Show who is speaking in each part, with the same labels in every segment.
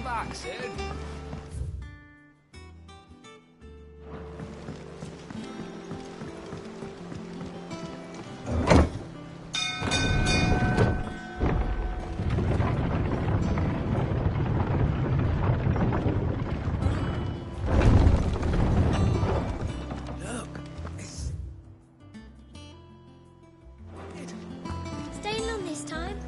Speaker 1: back, Sid.
Speaker 2: Staying long this time?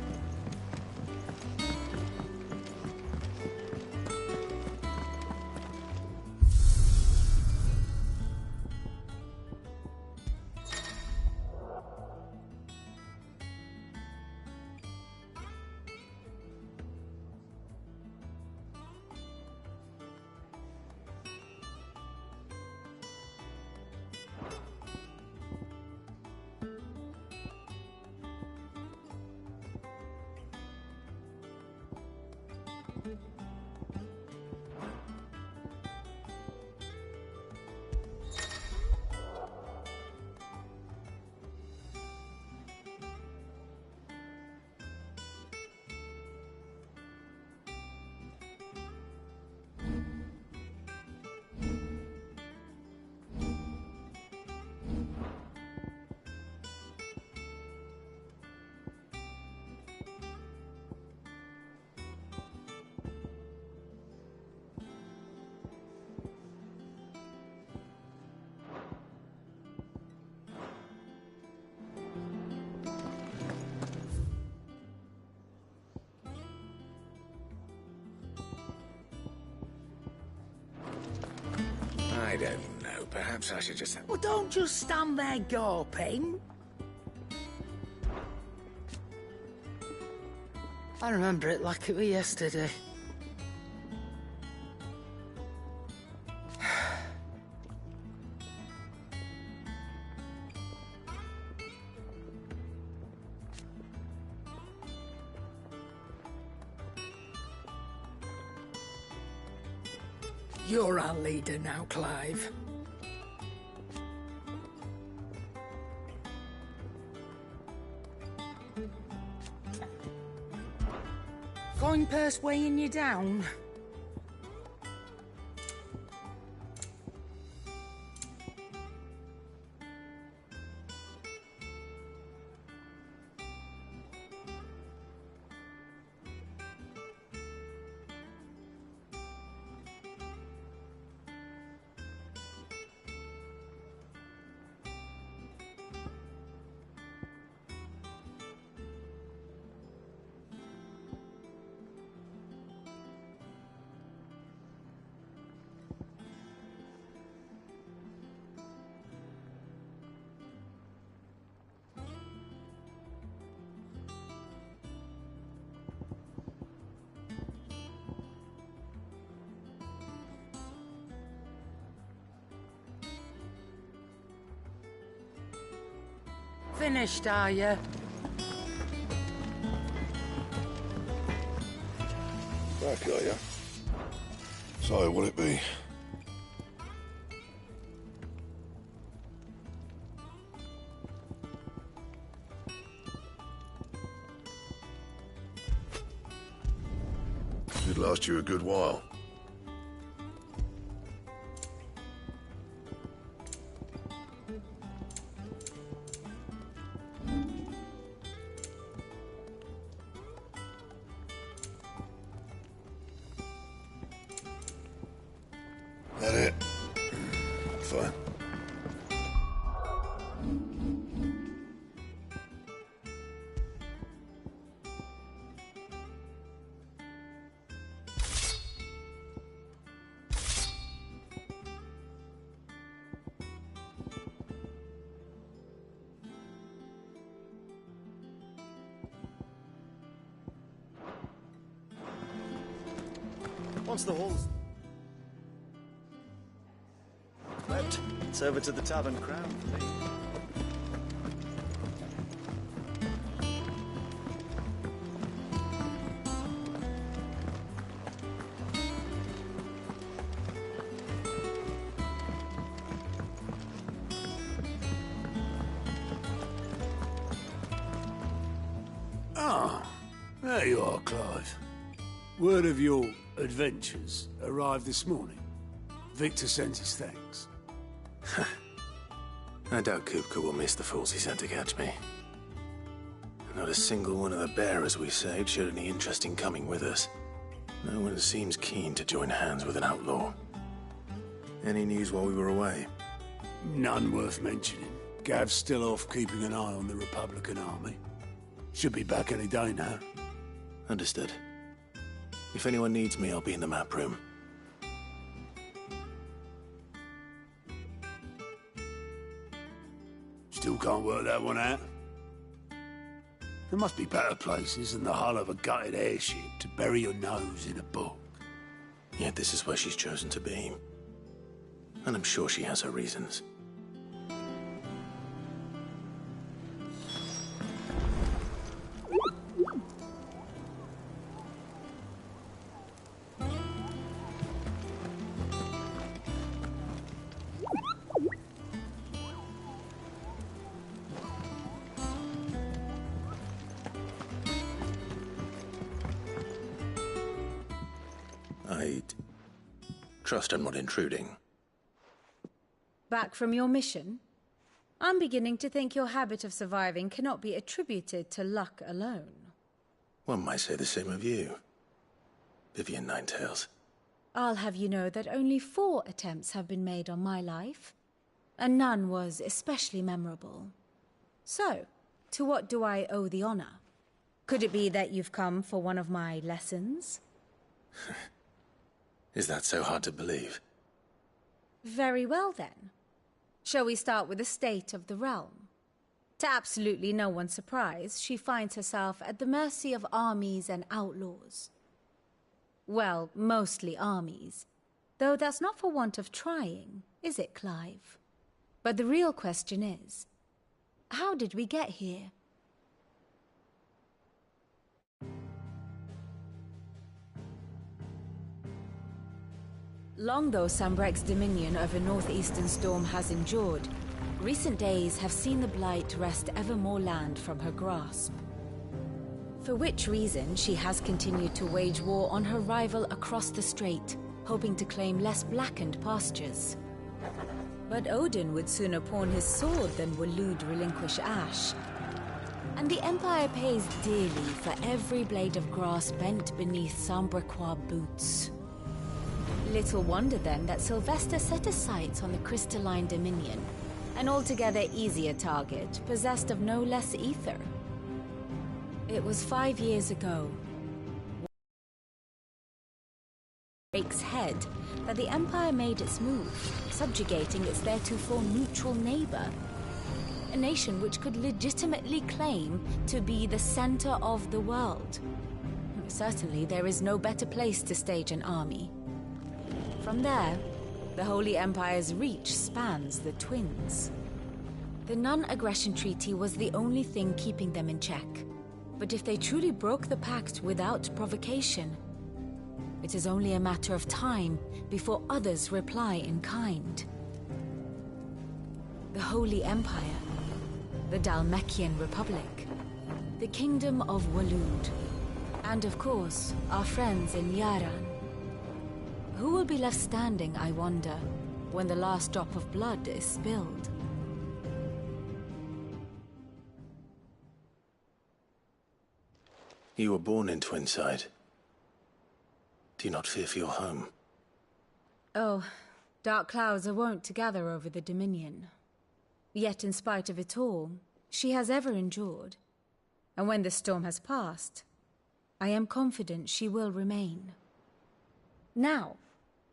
Speaker 3: I don't know. Perhaps I should just...
Speaker 4: Well, don't just stand there gawping. I remember it like it was yesterday. You're our leader now, Clive. Coin purse weighing you down? Finished, are you?
Speaker 5: Back, are you? So, will it be? Should last you a good while. That it? Fine.
Speaker 6: Once the hall's left, it's over to the Tavern Crown for me.
Speaker 7: Ah, there you are, Clive. Word of your
Speaker 1: adventures arrived this morning. Victor sent his thanks.
Speaker 3: I doubt Kupka will miss the fools he sent to catch me. Not a single one of the bearers we saved showed any interest in coming with us. No one seems keen to join hands with an outlaw. Any news while we were away?
Speaker 1: None worth mentioning. Gav's still off keeping an eye on the Republican army. Should be back any day now.
Speaker 3: Understood. If anyone needs me, I'll be in the map room.
Speaker 1: Still can't work that one out? There must be better places than the hull of a gutted airship to bury your nose in a book.
Speaker 3: Yet this is where she's chosen to be. And I'm sure she has her reasons. I trust I'm not intruding.
Speaker 7: Back from your mission? I'm beginning to think your habit of surviving cannot be attributed to luck alone.
Speaker 3: One might say the same of you, Vivian Ninetails.
Speaker 7: I'll have you know that only 4 attempts have been made on my life, and none was especially memorable. So, to what do I owe the honor? Could it be that you've come for one of my lessons?
Speaker 3: Is that so hard to believe?
Speaker 7: Very well, then. Shall we start with the state of the realm? To absolutely no one's surprise, she finds herself at the mercy of armies and outlaws. Well, mostly armies. Though that's not for want of trying, is it, Clive? But the real question is, how did we get here? Long though Sambrek's dominion over northeastern Storm has endured, recent days have seen the Blight wrest ever more land from her grasp. For which reason she has continued to wage war on her rival across the strait, hoping to claim less blackened pastures. But Odin would sooner pawn his sword than Waloed relinquish Ash. And the Empire pays dearly for every blade of grass bent beneath Sambrequois boots. Little wonder then that Sylvester set his sights on the Crystalline Dominion, an altogether easier target, possessed of no less ether. It was 5 years ago, Drake's head, that the Empire made its move, subjugating its theretofore neutral neighbor, a nation which could legitimately claim to be the center of the world. Certainly there is no better place to stage an army. From there, the Holy Empire's reach spans the Twins. The non-aggression treaty was the only thing keeping them in check. But if they truly broke the pact without provocation, it is only a matter of time before others reply in kind. The Holy Empire, the Dhalmekian Republic, the Kingdom of Waloed, and of course, our friends in Yaran. Who will be left standing, I wonder, when the last drop of blood is spilled?
Speaker 3: You were born in Twinside. Do you not fear for your home?
Speaker 7: Oh, dark clouds are wont to gather over the Dominion. Yet in spite of it all, she has ever endured. And when the storm has passed, I am confident she will remain. Now,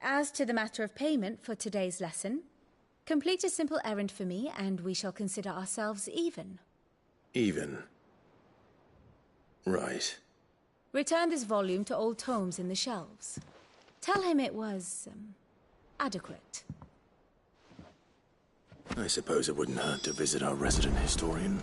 Speaker 7: as to the matter of payment for today's lesson, complete a simple errand for me and we shall consider ourselves even.
Speaker 3: Even? Right.
Speaker 7: Return this volume to old tomes in the shelves. Tell him it was, adequate.
Speaker 3: I suppose it wouldn't hurt to visit our resident historian.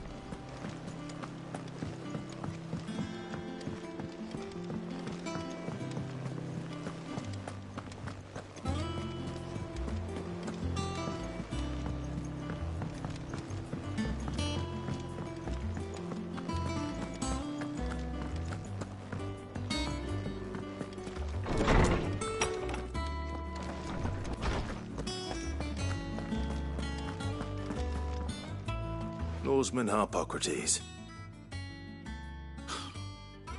Speaker 3: Lawsman Harpocrates.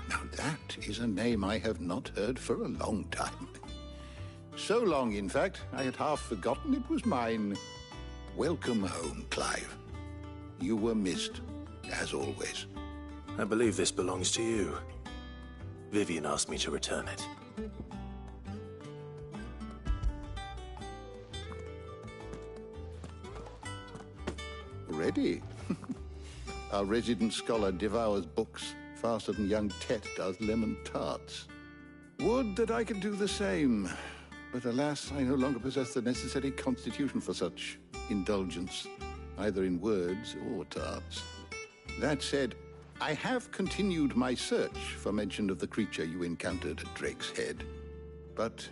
Speaker 8: Now that is a name I have not heard for a long time. So long, in fact, I had half forgotten it was mine. Welcome home, Clive. You were missed, as always.
Speaker 3: I believe this belongs to you. Vivian asked me to return it.
Speaker 8: Ready? Our resident scholar devours books faster than young Tet does lemon tarts. Would that I could do the same. But alas, I no longer possess the necessary constitution for such indulgence, either in words or tarts. That said, I have continued my search for mention of the creature you encountered at Drake's Head. But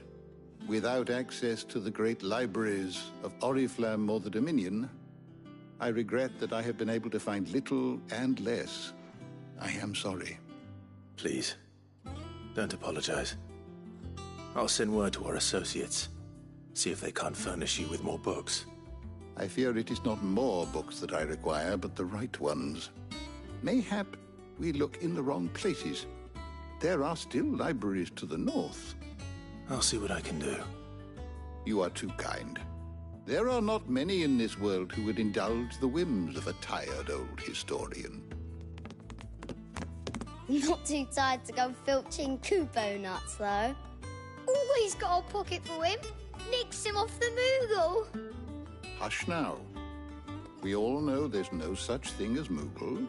Speaker 8: without access to the great libraries of Oriflamme or the Dominion, I regret that I have been able to find little and less. I am sorry.
Speaker 3: Please, don't apologize. I'll send word to our associates. See if they can't furnish you with more books.
Speaker 8: I fear it is not more books that I require, but the right ones. Mayhap we look in the wrong places. There are still libraries to the north.
Speaker 3: I'll see what I can do.
Speaker 8: You are too kind. There are not many in this world who would indulge the whims of a tired old historian.
Speaker 2: Not too tired to go filching Kupo nuts, though. Always got a pocket for him. Nicks him off the Moogle.
Speaker 8: Hush now. We all know there's no such thing as Moogles.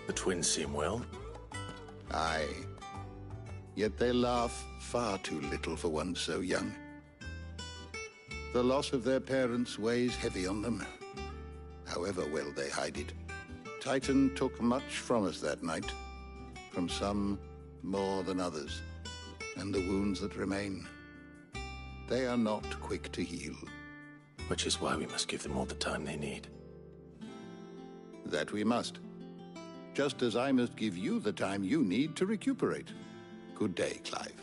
Speaker 3: The twins seem well.
Speaker 8: Aye. Yet they laugh far too little for one so young. The loss of their parents weighs heavy on them, however well they hide it. Titan took much from us that night, from some more than others, and the wounds that remain, they are not quick to heal.
Speaker 3: Which is why we must give them all the time they need.
Speaker 8: That we must. Just as I must give you the time you need to recuperate. Good day, Clive.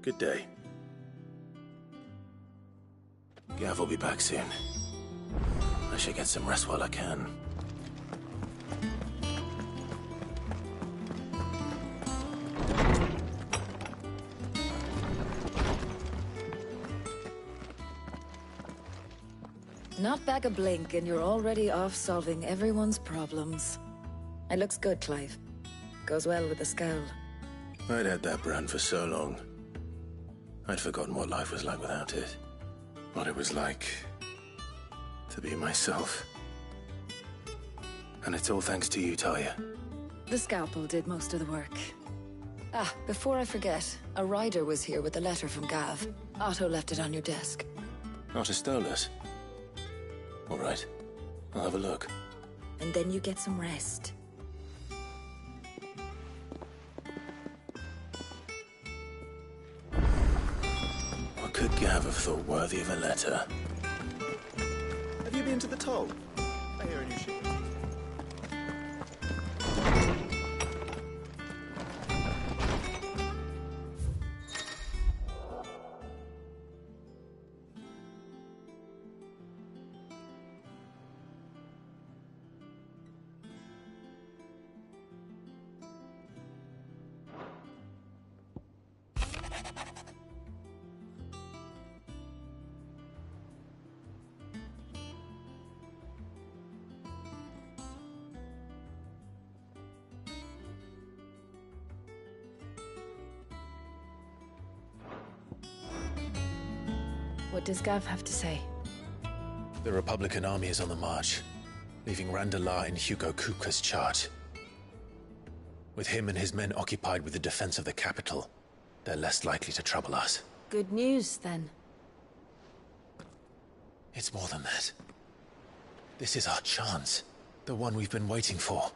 Speaker 3: Good day. Gav will be back soon. I should get some rest while I can.
Speaker 9: Not back a blink and you're already off solving everyone's problems. It looks good, Clive. Goes well with the scowl.
Speaker 3: I'd had that brand for so long. I'd forgotten what life was like without it. What it was like to be myself. And it's all thanks to you, Talia.
Speaker 9: The scalpel did most of the work. Ah, before I forget, a rider was here with a letter from Gav. Otto left it on your desk.
Speaker 3: Not a Stolas. All right, I'll have a look.
Speaker 9: And then you get some rest.
Speaker 3: What could Gav have thought worthy of a letter?
Speaker 6: Have you been to the toll? I hear a new ship.
Speaker 9: What does Gav have to say?
Speaker 3: The Republican army is on the march, leaving Randalar in Hugo Kupka's charge. With him and his men occupied with the defense of the capital, they're less likely to trouble us.
Speaker 9: Good news, then.
Speaker 3: It's more than that. This is our chance. The one we've been waiting for.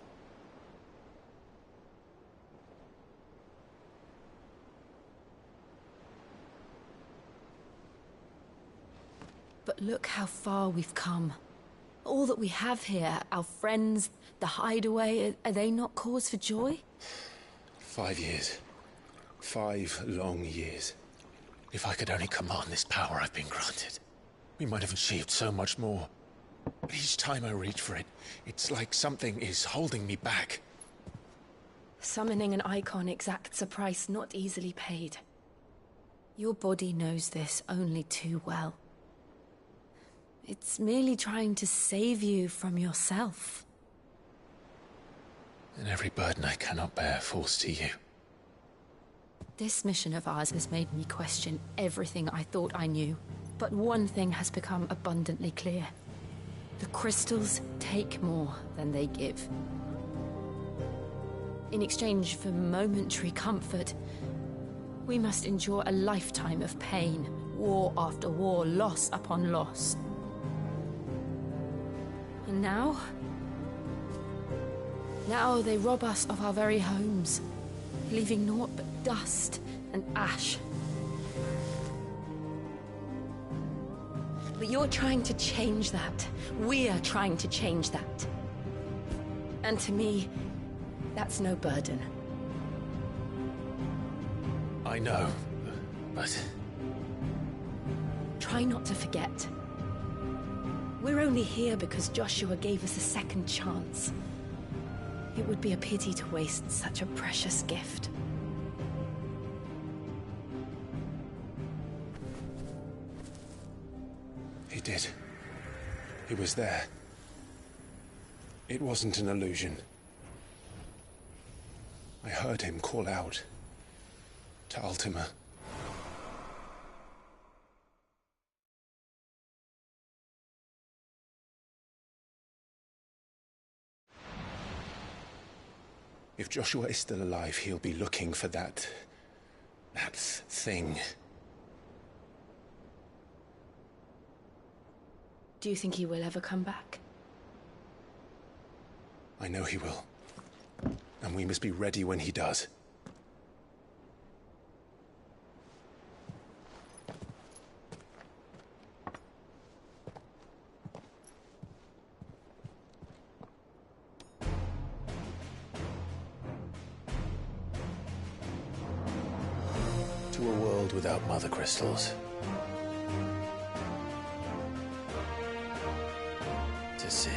Speaker 9: But look how far we've come. All that we have here, our friends, the hideaway, are they not cause for joy?
Speaker 3: 5 years. 5 long years. If I could only command this power I've been granted, we might have achieved so much more. But each time I reach for it, it's like something is holding me back.
Speaker 9: Summoning an icon exacts a price not easily paid. Your body knows this only too well. It's merely trying to save you from yourself.
Speaker 3: And every burden I cannot bear falls to you.
Speaker 9: This mission of ours has made me question everything I thought I knew. But one thing has become abundantly clear. The crystals take more than they give. In exchange for momentary comfort, we must endure a lifetime of pain, war after war, loss upon loss. And now they rob us of our very homes, leaving naught but dust and ash. But you're trying to change that. We're trying to change that. And to me, that's no burden.
Speaker 3: I know, but...
Speaker 9: Try not to forget. We're only here because Joshua gave us a second chance. It would be a pity to waste such a precious gift.
Speaker 3: He did. He was there. It wasn't an illusion. I heard him call out to Ultima. If Joshua is still alive, he'll be looking for that thing.
Speaker 9: Do you think he will ever come back?
Speaker 3: I know he will. And we must be ready when he does. To a world without mother crystals. To Cid.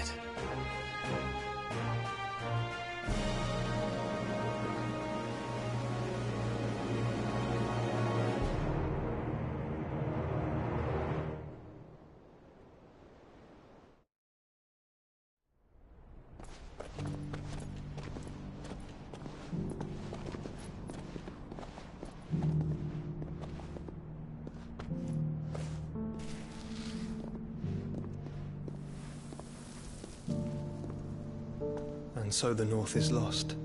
Speaker 10: And so the North is lost.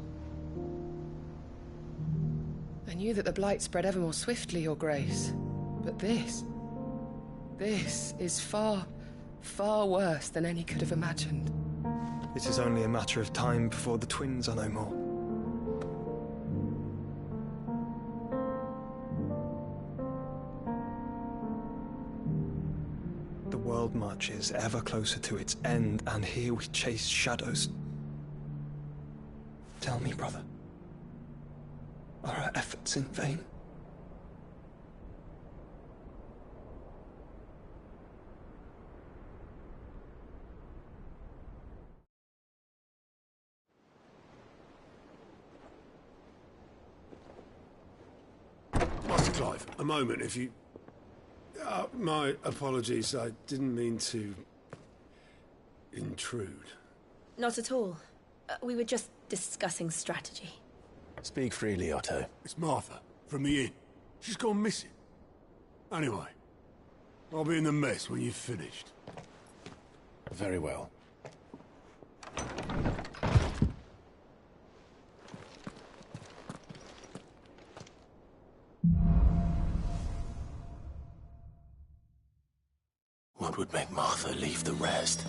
Speaker 11: I knew that the Blight spread ever more swiftly, Your Grace. But this is far, far worse than any could have imagined.
Speaker 10: It is only a matter of time before the twins are no more. The world marches ever closer to its end, and here we chase shadows. Tell me, brother, are our efforts in vain?
Speaker 1: Master Clive, a moment, if you... my apologies, I didn't mean to... intrude.
Speaker 9: Not at all. We were just discussing strategy.
Speaker 3: Speak freely, Otto.
Speaker 1: It's Martha, from the inn. She's gone missing. Anyway, I'll be in the mess when you've finished.
Speaker 3: Very well. What would make Martha leave the rest?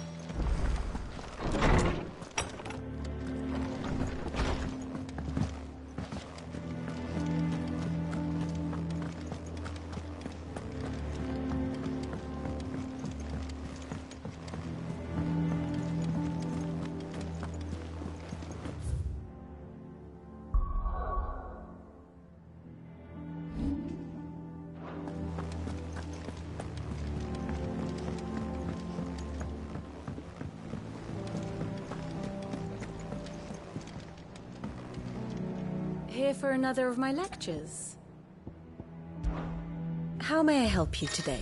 Speaker 7: here for another of my lectures. How may I help you today?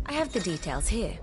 Speaker 7: I have the details here.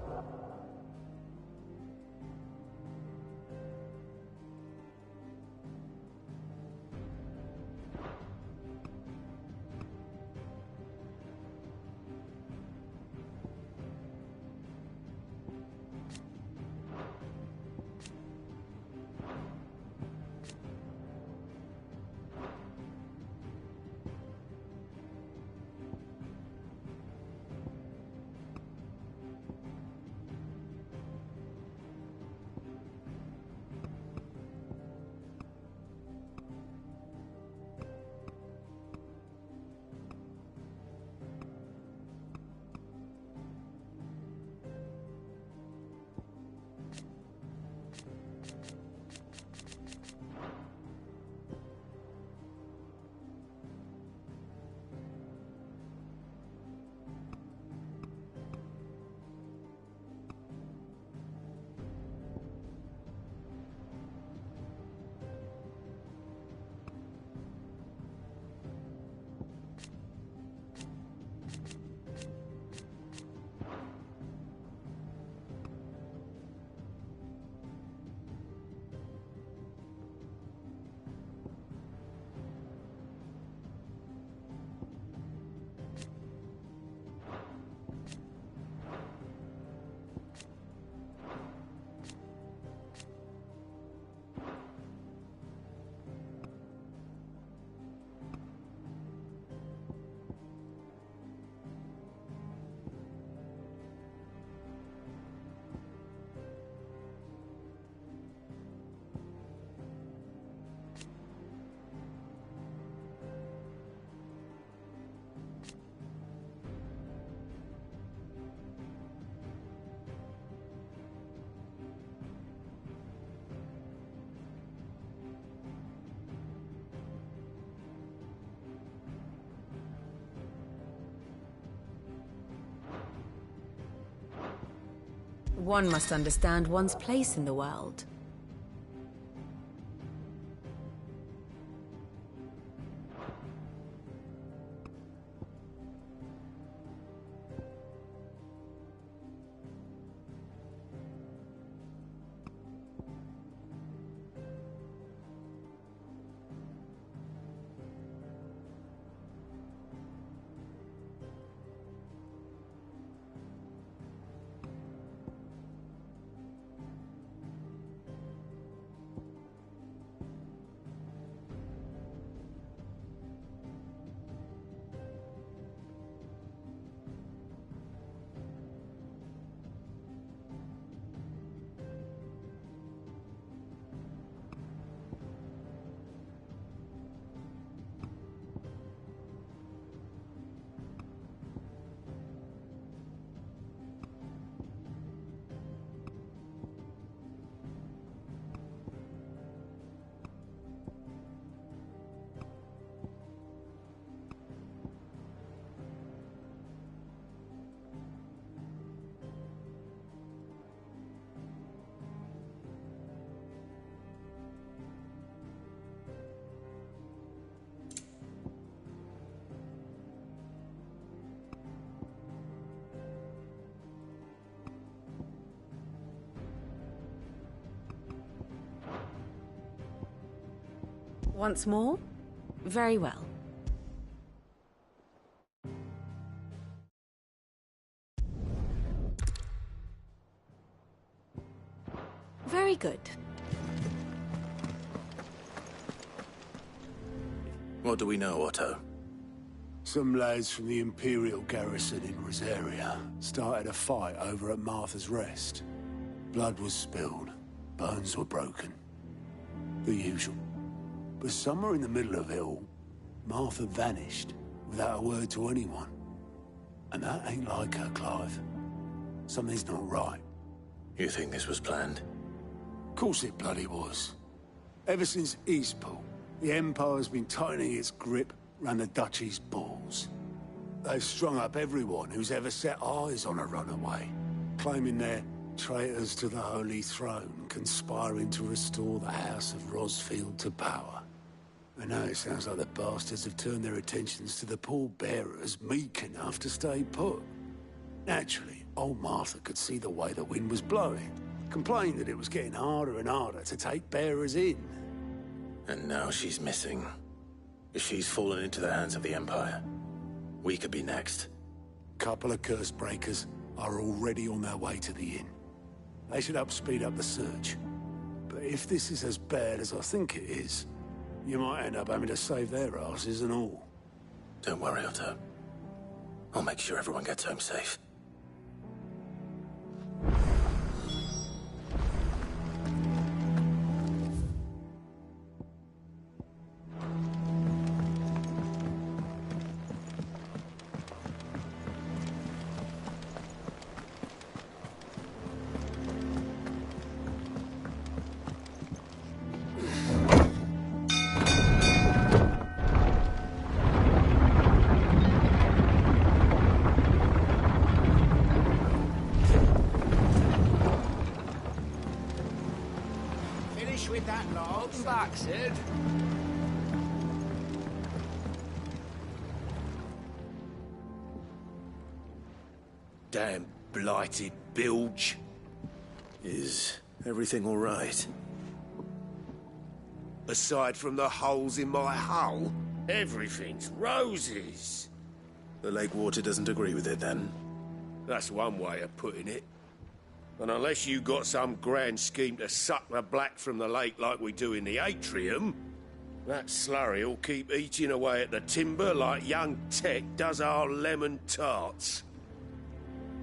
Speaker 7: One must understand one's place in the world. Once more? Very well. Very good.
Speaker 3: What do we know, Otto?
Speaker 1: Some lads from the Imperial garrison in Rosaria started a fight over at Martha's Rest. Blood was spilled, bones were broken. The usual. But somewhere in the middle of it all, Martha vanished without a word to anyone. And that ain't like her, Clive. Something's not right.
Speaker 3: You think this was planned?
Speaker 1: Of course it bloody was. Ever since Eastpool, the Empire's been tightening its grip round the Duchy's balls. They've strung up everyone who's ever set eyes on a runaway, claiming they're traitors to the Holy Throne, conspiring to restore the House of Rosfield to power. And now it sounds like the bastards have turned their attentions to the pallbearers meek enough to stay put. Naturally, old Martha could see the way the wind was blowing, complained that it was getting harder and harder to take bearers in.
Speaker 3: And now she's missing. If she's fallen into the hands of the Empire, we could be next.
Speaker 1: Couple of curse breakers are already on their way to the inn. They should help speed up the search. But if this is as bad as I think it is, you might end up having to save their asses and all.
Speaker 3: Don't worry, Otto. I'll make sure everyone gets home safe.
Speaker 12: With that log. Back, Sid.
Speaker 3: Damn blighted bilge. Is everything all right?
Speaker 13: Aside from the holes in my hull, everything's roses.
Speaker 3: The lake water doesn't agree with it, then?
Speaker 13: That's one way of putting it. And unless you got some grand scheme to suck the black from the lake like we do in the atrium, that slurry'll keep eating away at the timber like young Tech does our lemon tarts.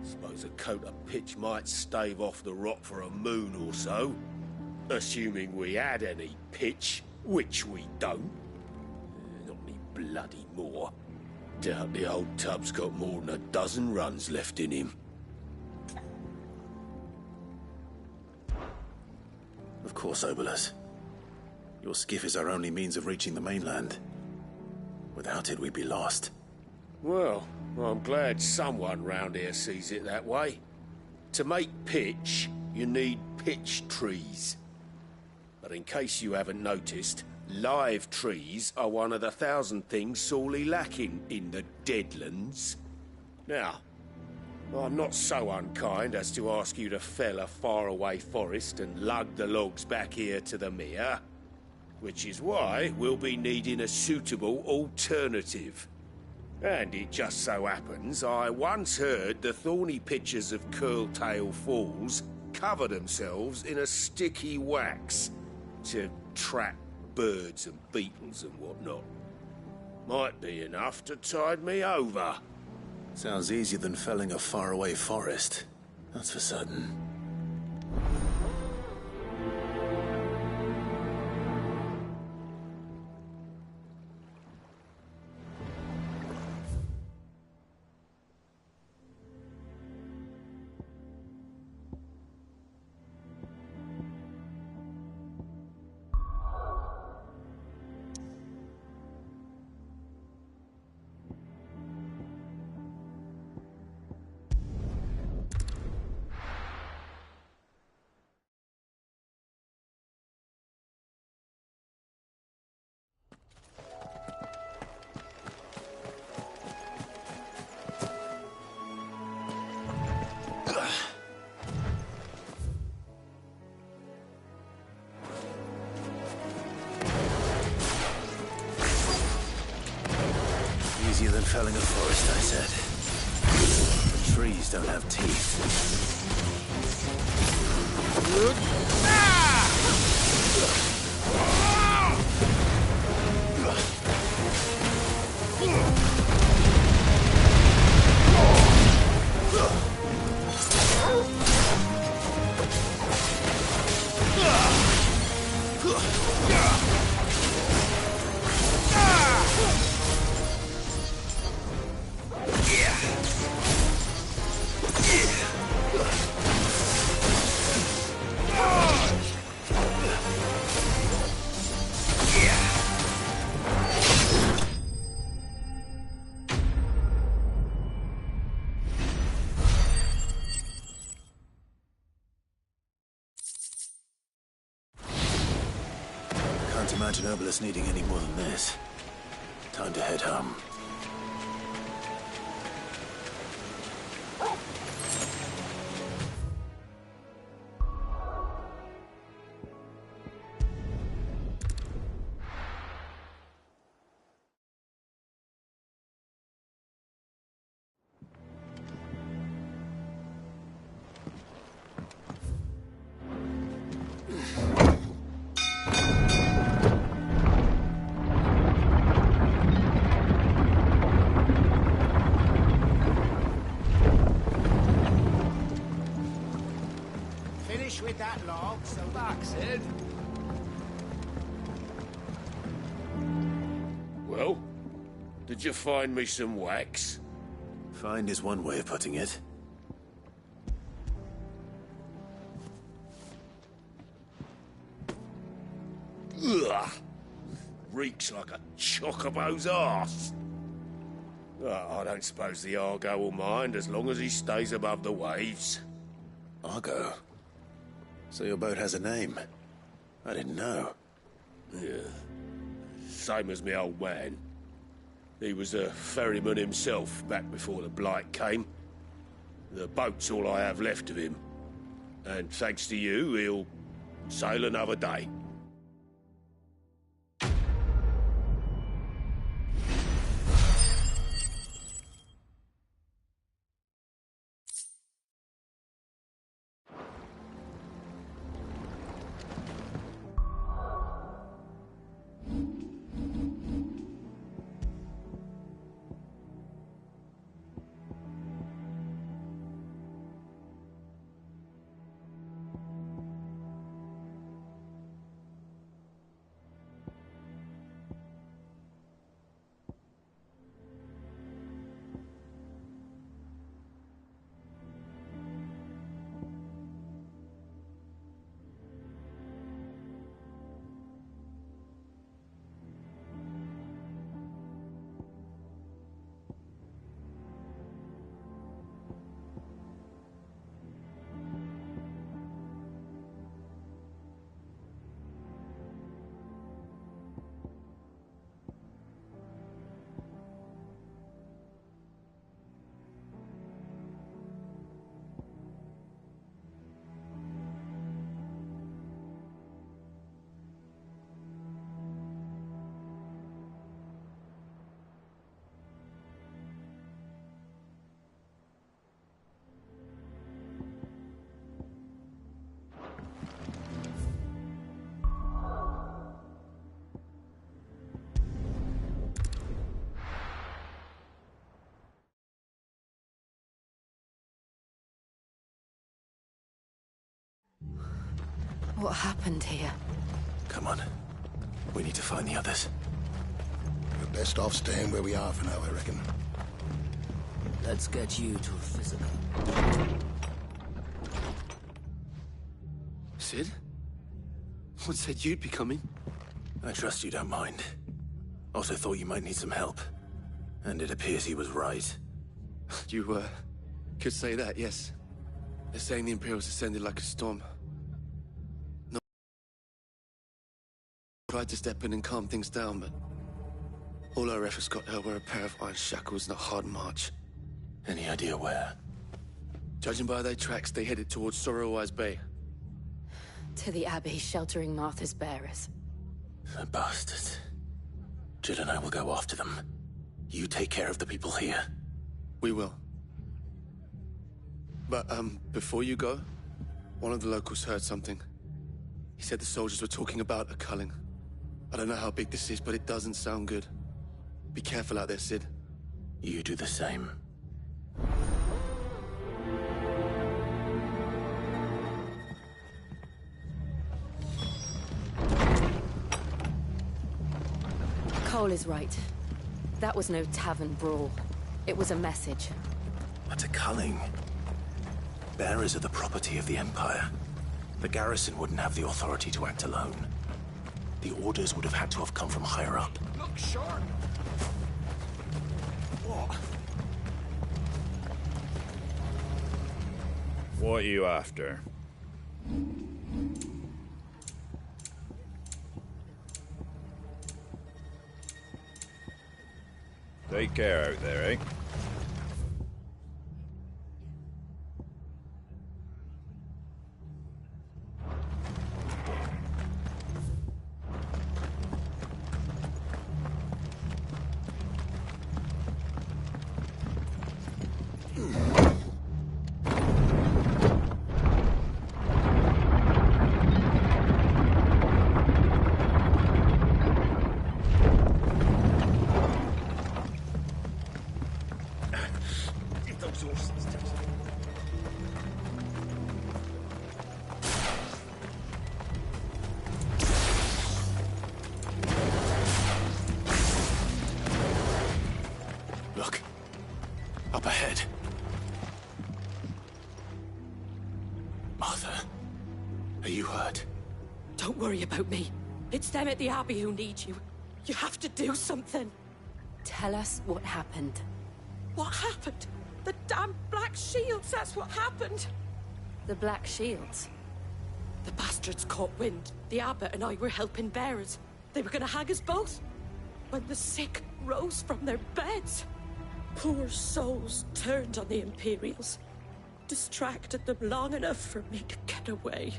Speaker 13: Suppose a coat of pitch might stave off the rot for a moon or so, assuming we had any pitch, which we don't. Not any bloody more. Doubt the old tub's got more than a dozen runs left in him.
Speaker 3: Of course, Obolus. Your skiff is our only means of reaching the mainland. Without it, we'd be lost.
Speaker 13: Well, I'm glad someone round here sees it that way. To make pitch, you need pitch trees. But in case you haven't noticed, live trees are one of the 1,000 things sorely lacking in the Deadlands. Now, I'm not so unkind as to ask you to fell a faraway forest and lug the logs back here to the mere, which is why we'll be needing a suitable alternative. And it just so happens I once heard the thorny pitchers of Curltail Falls cover themselves in a sticky wax to trap birds and beetles and whatnot. Might be enough to tide me over.
Speaker 3: Sounds easier than felling a faraway forest. That's for certain. Easier than felling a forest, I said. The trees don't have teeth. Can't imagine Obolus needing any more than this. Time to head home.
Speaker 12: With that log, so back, Sid.
Speaker 13: Well, did you find me some wax?
Speaker 3: Find is one way of putting it.
Speaker 13: Ugh! Reeks like a chocobo's arse. I don't suppose the Argo will mind as long as he stays above the waves.
Speaker 3: Argo? So your boat has a name? I didn't know.
Speaker 13: Yeah. Same as me old man. He was a ferryman himself back before the Blight came. The boat's all I have left of him. And thanks to you, he'll sail another day.
Speaker 9: What happened here?
Speaker 3: Come on. We need to find the others.
Speaker 5: We're best off staying where we are for now, I reckon.
Speaker 14: Let's get you to a physical.
Speaker 15: Sid? What said you'd be coming?
Speaker 3: I trust you don't mind. Also thought you might need some help. And it appears he was right.
Speaker 15: You, could say that, yes. They're saying the Imperials ascended like a storm. No. Tried to step in and calm things down, but all our efforts got her were a pair of iron shackles and a hard march.
Speaker 3: Any idea where?
Speaker 15: Judging by their tracks, they headed towards Sorrowwise Bay.
Speaker 9: To the Abbey sheltering Martha's bearers.
Speaker 3: The bastards. Jill and I will go after them. You take care of the people here.
Speaker 15: We will. But, before you go, one of the locals heard something. He said the soldiers were talking about a culling. I don't know how big this is, but it doesn't sound good. Be careful out there, Sid.
Speaker 3: You do the same.
Speaker 9: Cole is right. That was no tavern brawl. It was a message.
Speaker 3: But a culling. Bearers are the property of the Empire. The garrison wouldn't have the authority to act alone. The orders would have had to have come from higher up.
Speaker 12: Look sharp! What?
Speaker 16: What are you after? Take care out there, eh?
Speaker 3: Look. Up ahead. Martha, are you hurt?
Speaker 17: Don't worry about me. It's them at the Abbey who need you. You have to do something.
Speaker 9: Tell us what happened.
Speaker 17: What happened? The damn Black Shields, that's what happened.
Speaker 9: The Black Shields?
Speaker 17: The bastards caught wind. The Abbot and I were helping bearers. They were gonna hang us both. When the sick rose from their beds, poor souls turned on the Imperials. Distracted them long enough for me to get away.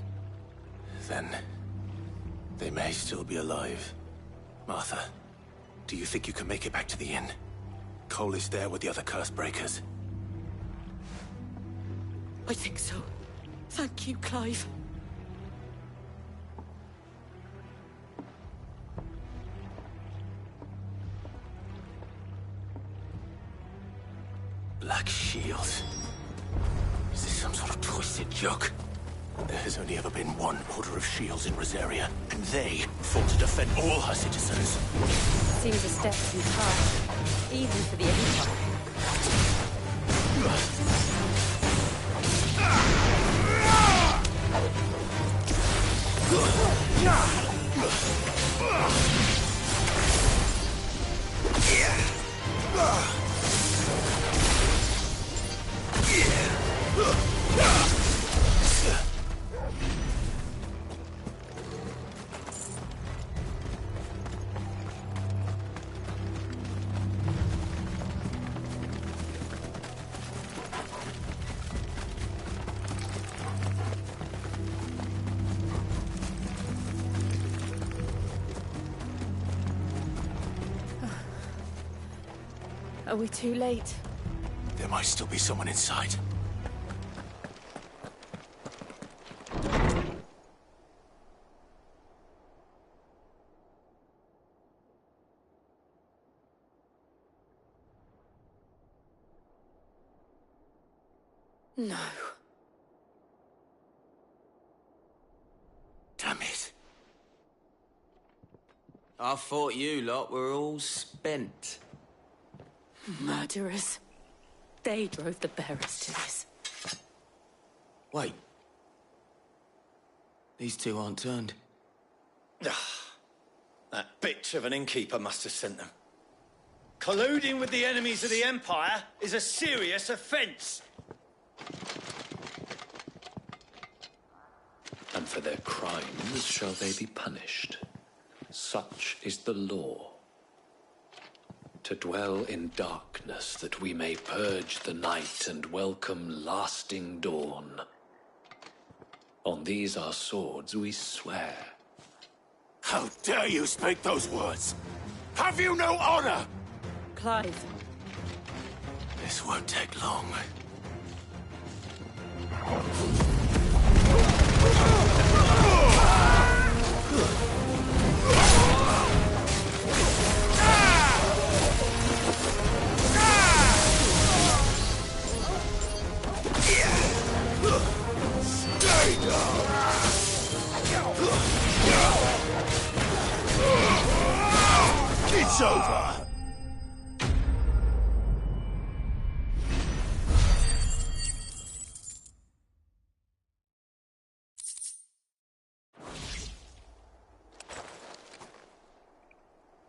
Speaker 3: Then they may still be alive. Martha, do you think you can make it back to the inn? Cole is there with the other curse breakers.
Speaker 17: I think so. Thank you, Clive.
Speaker 3: Black Shields. Is this some sort of twisted joke? There has only ever been one Order of Shields in Rosaria, and they fought to defend all her citizens.
Speaker 9: Seems a step too far, even for the Empire. Are we too late?
Speaker 3: There might still be someone inside.
Speaker 17: No.
Speaker 3: Damn it.
Speaker 14: I thought you lot were all spent.
Speaker 17: Murderers. They drove the bearers to this.
Speaker 14: Wait. These two aren't turned.
Speaker 6: That bitch of an innkeeper must have sent them. Colluding with the enemies of the Empire is a serious offence.
Speaker 18: And for their crimes shall they be punished. Such is the law. To dwell in darkness that we may purge the night and welcome lasting dawn. On these our swords we swear.
Speaker 3: How dare you speak those words? Have you no honor?
Speaker 17: Clive.
Speaker 3: This won't take long. It's over!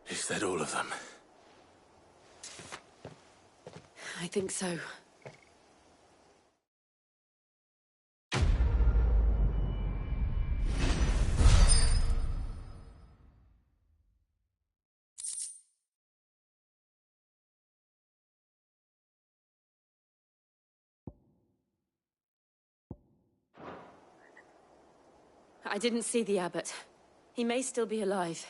Speaker 3: Is that all of them?
Speaker 17: I think so. I didn't see the abbot. He may still be alive.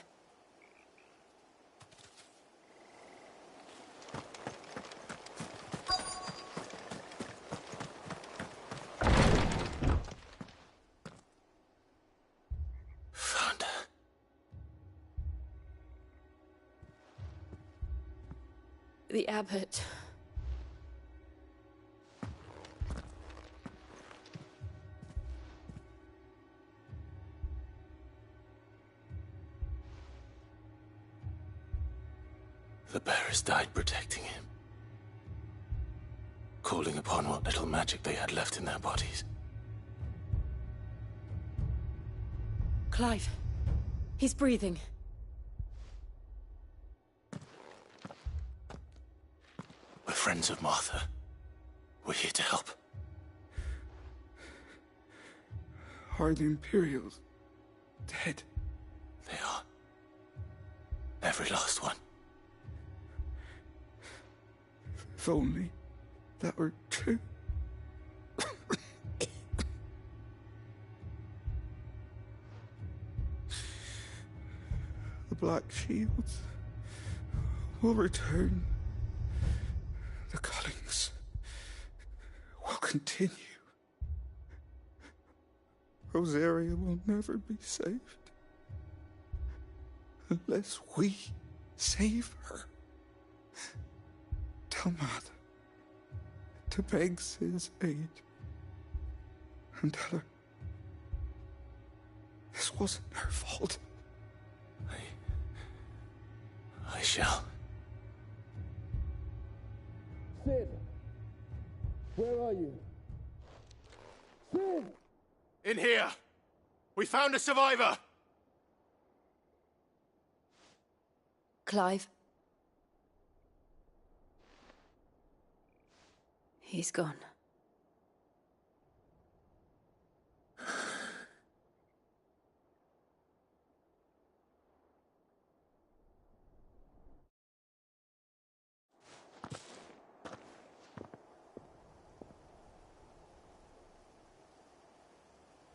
Speaker 3: Found her.
Speaker 17: The abbot.
Speaker 3: The bearers died protecting him. Calling upon what little magic they had left in their bodies.
Speaker 17: Clive. He's breathing.
Speaker 3: We're friends of Martha. We're here to help.
Speaker 5: Are the Imperials dead?
Speaker 3: They are. Every last one.
Speaker 5: If only that were true. The Black Shields will return. The Cullings will continue. Rosaria will never be saved unless we save her. Tell Martha to beg Cid's aid. And tell her this wasn't her fault.
Speaker 3: I shall.
Speaker 15: Cid! Where are you? Cid!
Speaker 3: In here! We found a survivor!
Speaker 17: Clive. He's gone.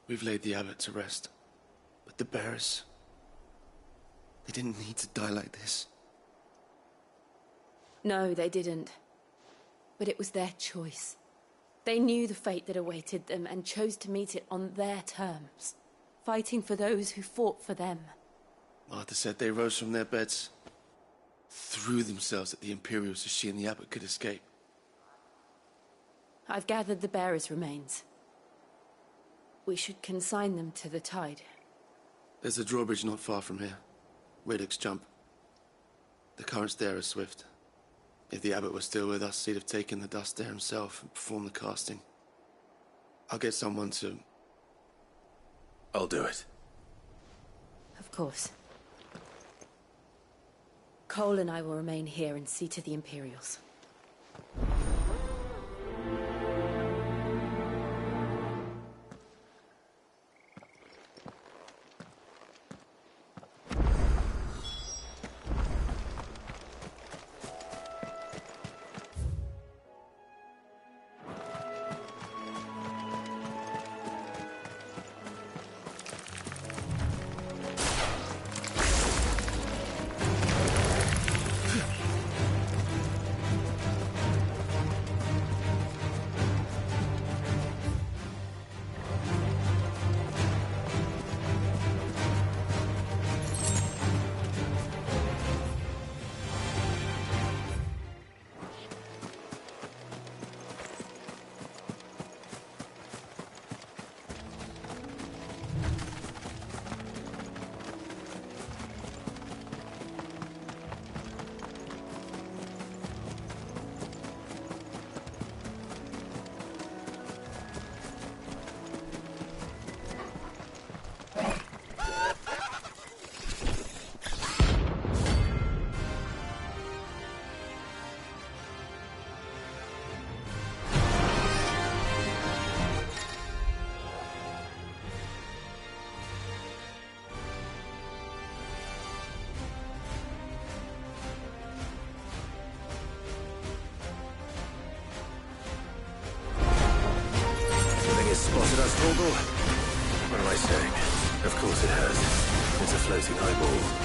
Speaker 15: We've laid the abbot to rest. But the bearers... they didn't need to die like this.
Speaker 17: No, they didn't. But it was their choice. They knew the fate that awaited them and chose to meet it on their terms, fighting for those who fought for them.
Speaker 15: Martha said they rose from their beds, threw themselves at the Imperials so she and the abbot could escape.
Speaker 17: I've gathered the bearers' remains. We should consign them to the tide.
Speaker 15: There's a drawbridge not far from here. Radix Jump. The currents there are swift. If the abbot was still with us, he'd have taken the dust there himself and performed the casting. I'll get someone to...
Speaker 3: I'll do it.
Speaker 17: Of course. Cole and I will remain here and see to the Imperials.
Speaker 3: course it has. It's a floating eyeball.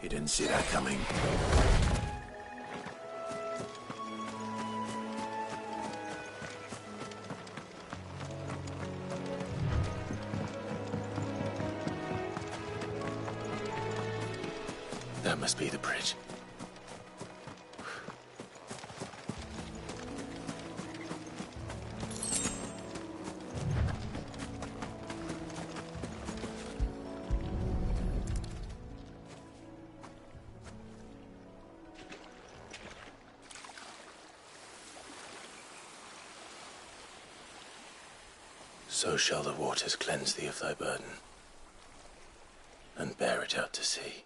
Speaker 3: You didn't see that coming. That must be the bridge. So shall the waters cleanse thee of thy burden, and bear it out to sea.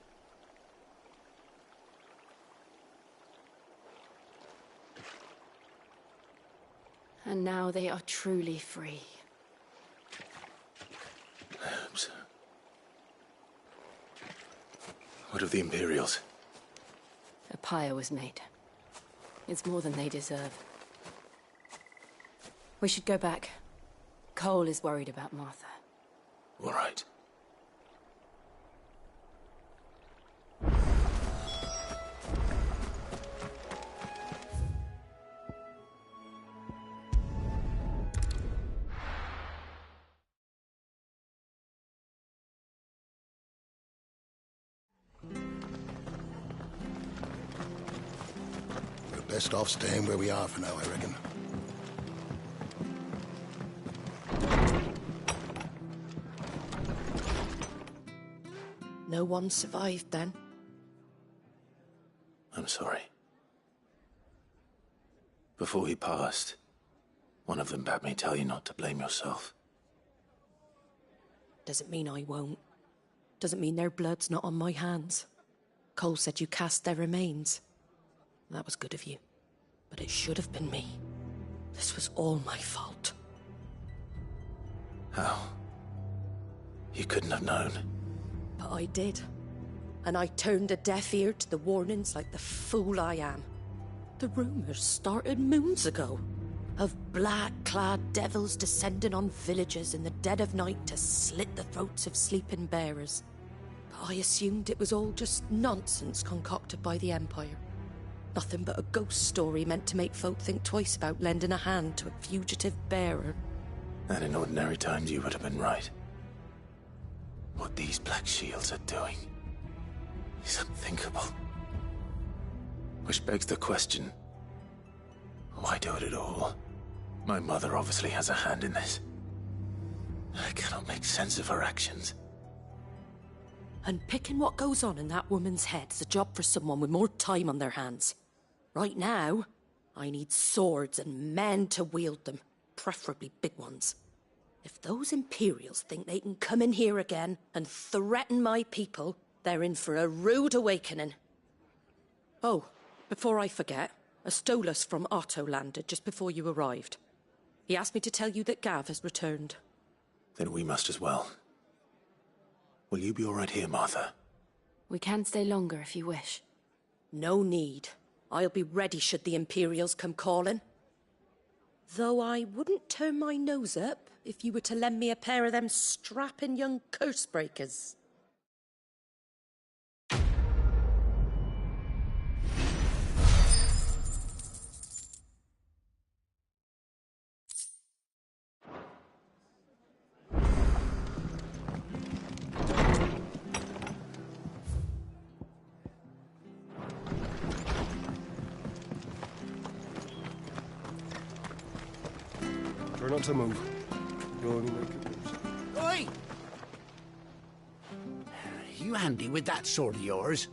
Speaker 9: And now they are truly free.
Speaker 3: I hope so. What of the Imperials?
Speaker 9: A pyre was made. It's more than they deserve. We should go back. Cole is worried about Martha.
Speaker 3: All right.
Speaker 16: We're best off staying where we are for now, I reckon.
Speaker 17: No one survived then?
Speaker 3: I'm sorry. Before he passed, one of them bade me tell you not to blame yourself.
Speaker 17: Doesn't mean I won't. Doesn't mean their blood's not on my hands. Cole said you cast their remains. That was good of you. But it should have been me. This was all my fault.
Speaker 3: How? You couldn't have known.
Speaker 17: But I did. And I turned a deaf ear to the warnings like the fool I am. The rumours started moons ago. Of black-clad devils descending on villages in the dead of night to slit the throats of sleeping bearers. But I assumed it was all just nonsense concocted by the Empire. Nothing but a ghost story meant to make folk think twice about lending a hand to a fugitive bearer.
Speaker 3: And in ordinary times you would have been right. What these Black Shields are doing is unthinkable. Which begs the question, why do it at all? My mother obviously has a hand in this. I cannot make sense of her actions.
Speaker 17: And picking what goes on in that woman's head is a job for someone with more time on their hands. Right now, I need swords and men to wield them, preferably big ones. If those Imperials think they can come in here again and threaten my people, they're in for a rude awakening. Oh, before I forget, a Stolas from Otto landed just before you arrived. He asked me to tell you that Gav has returned.
Speaker 3: Then we must as well. Will you be all right here, Martha?
Speaker 9: We can stay longer if you wish.
Speaker 17: No need. I'll be ready should the Imperials come calling. Though I wouldn't turn my nose up if you were to lend me a pair of them strapping young curse-breakers.
Speaker 10: Try not to move. You'll only make it worse.
Speaker 12: Oi! You handy with that sword of yours?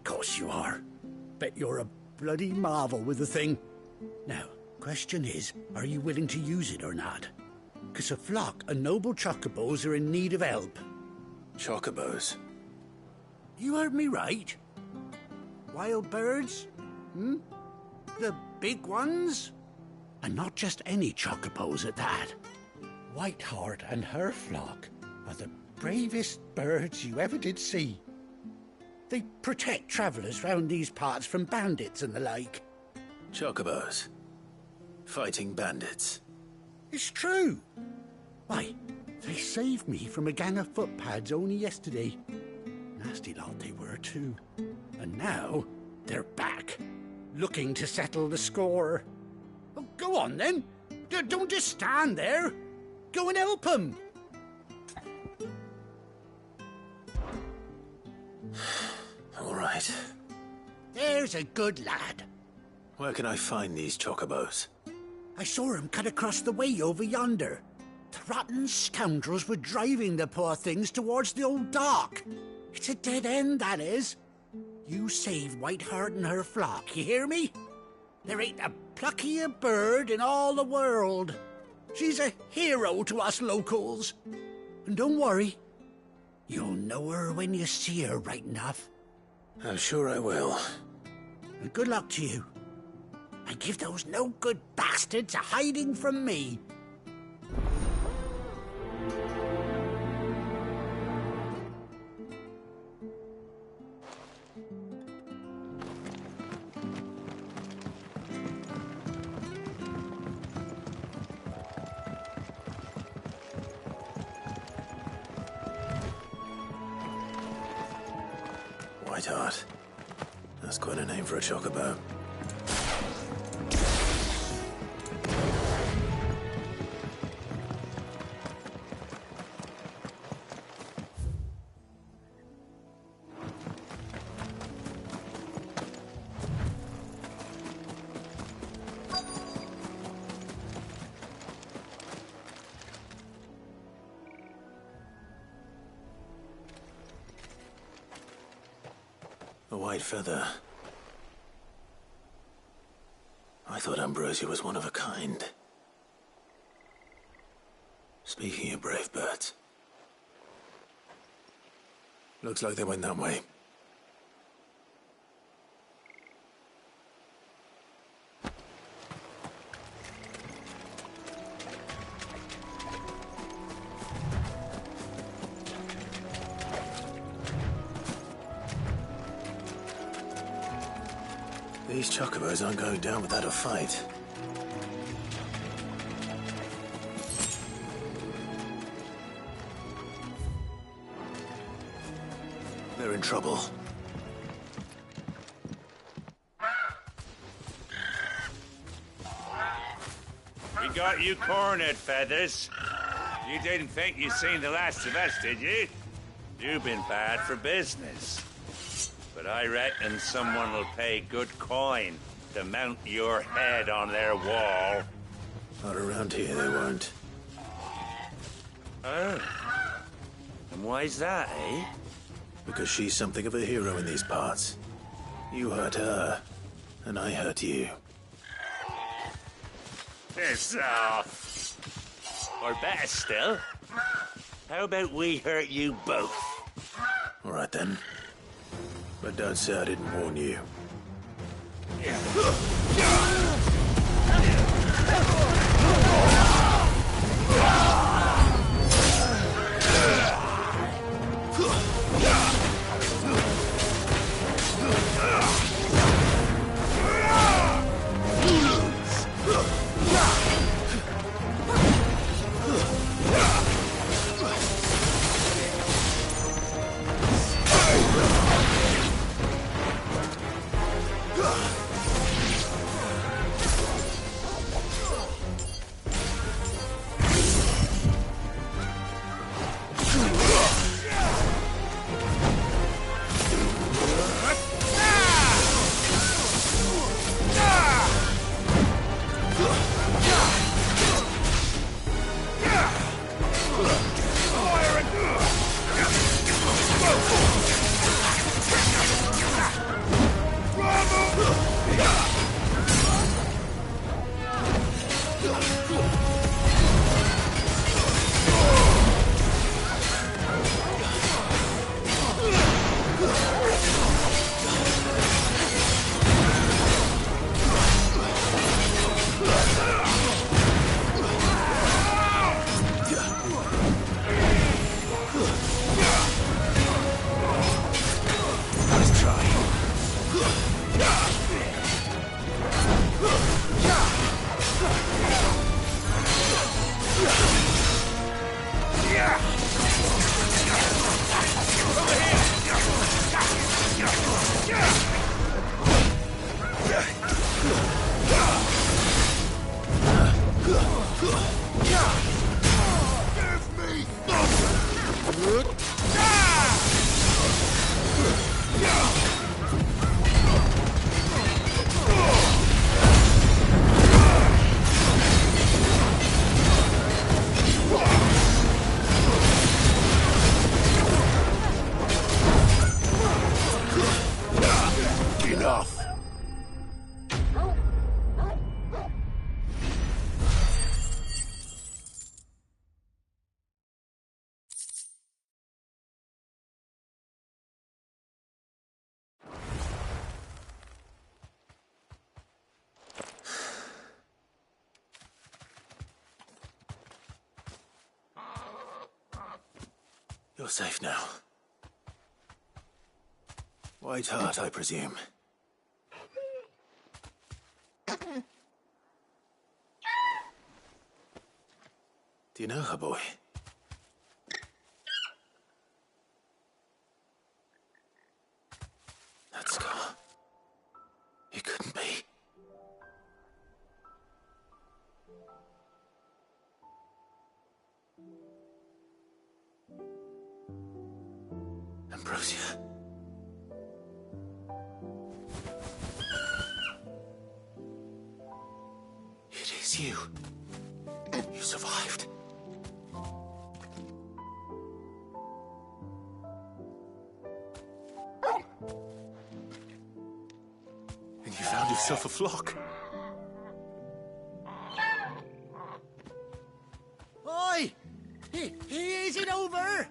Speaker 12: Course you are. Bet you're a bloody marvel with the thing. Now, question is, are you willing to use it or not? 'Cause a flock of noble chocobos are in need of help.
Speaker 3: Chocobos?
Speaker 12: You heard me right. Wild birds? The big ones? And not just any chocobos at that. Whiteheart and her flock are the bravest birds you ever did see. They protect travellers round these parts from bandits and the like.
Speaker 3: Chocobos? Fighting bandits?
Speaker 12: It's true. Why, they saved me from a gang of footpads only yesterday. Nasty lot they were, too. And now, they're back, looking to settle the score. Oh, go on, then. Don't just stand there. Go and help them.
Speaker 3: All right.
Speaker 12: There's a good lad.
Speaker 3: Where can I find these chocobos?
Speaker 12: I saw him cut across the way over yonder. The rotten scoundrels were driving the poor things towards the old dock. It's a dead end, that is. You save Whiteheart and her flock, you hear me? There ain't a pluckier bird in all the world. She's a hero to us locals. And don't worry, you'll know her when you see her right enough.
Speaker 3: I'm sure I will.
Speaker 12: And good luck to you. And give those no-good bastards a hiding from me.
Speaker 3: Whiteheart. That's quite a name for a chocobo. A white feather. I thought Ambrosia was one of a kind. Speaking of brave birds. Looks like they went that way. These chocobos aren't going down without a fight. They're in trouble.
Speaker 19: We got you cornered, Feathers. You didn't think you'd seen the last of us, did you? You've been bad for business. But I reckon someone will pay good coin to mount your head on their wall.
Speaker 3: Not around here, they won't.
Speaker 19: Oh. And why's that, eh?
Speaker 3: Because she's something of a hero in these parts. You hurt her, and I hurt you.
Speaker 19: Piss off. Or better still, how about we hurt you both?
Speaker 3: All right, then. But don't say I didn't warn you. You're safe now. White Hart, I presume. Do you know her, boy? That scar. It couldn't be. Ambrosia. It is you. You survived. And you found yourself a flock.
Speaker 12: Oi! Is it over?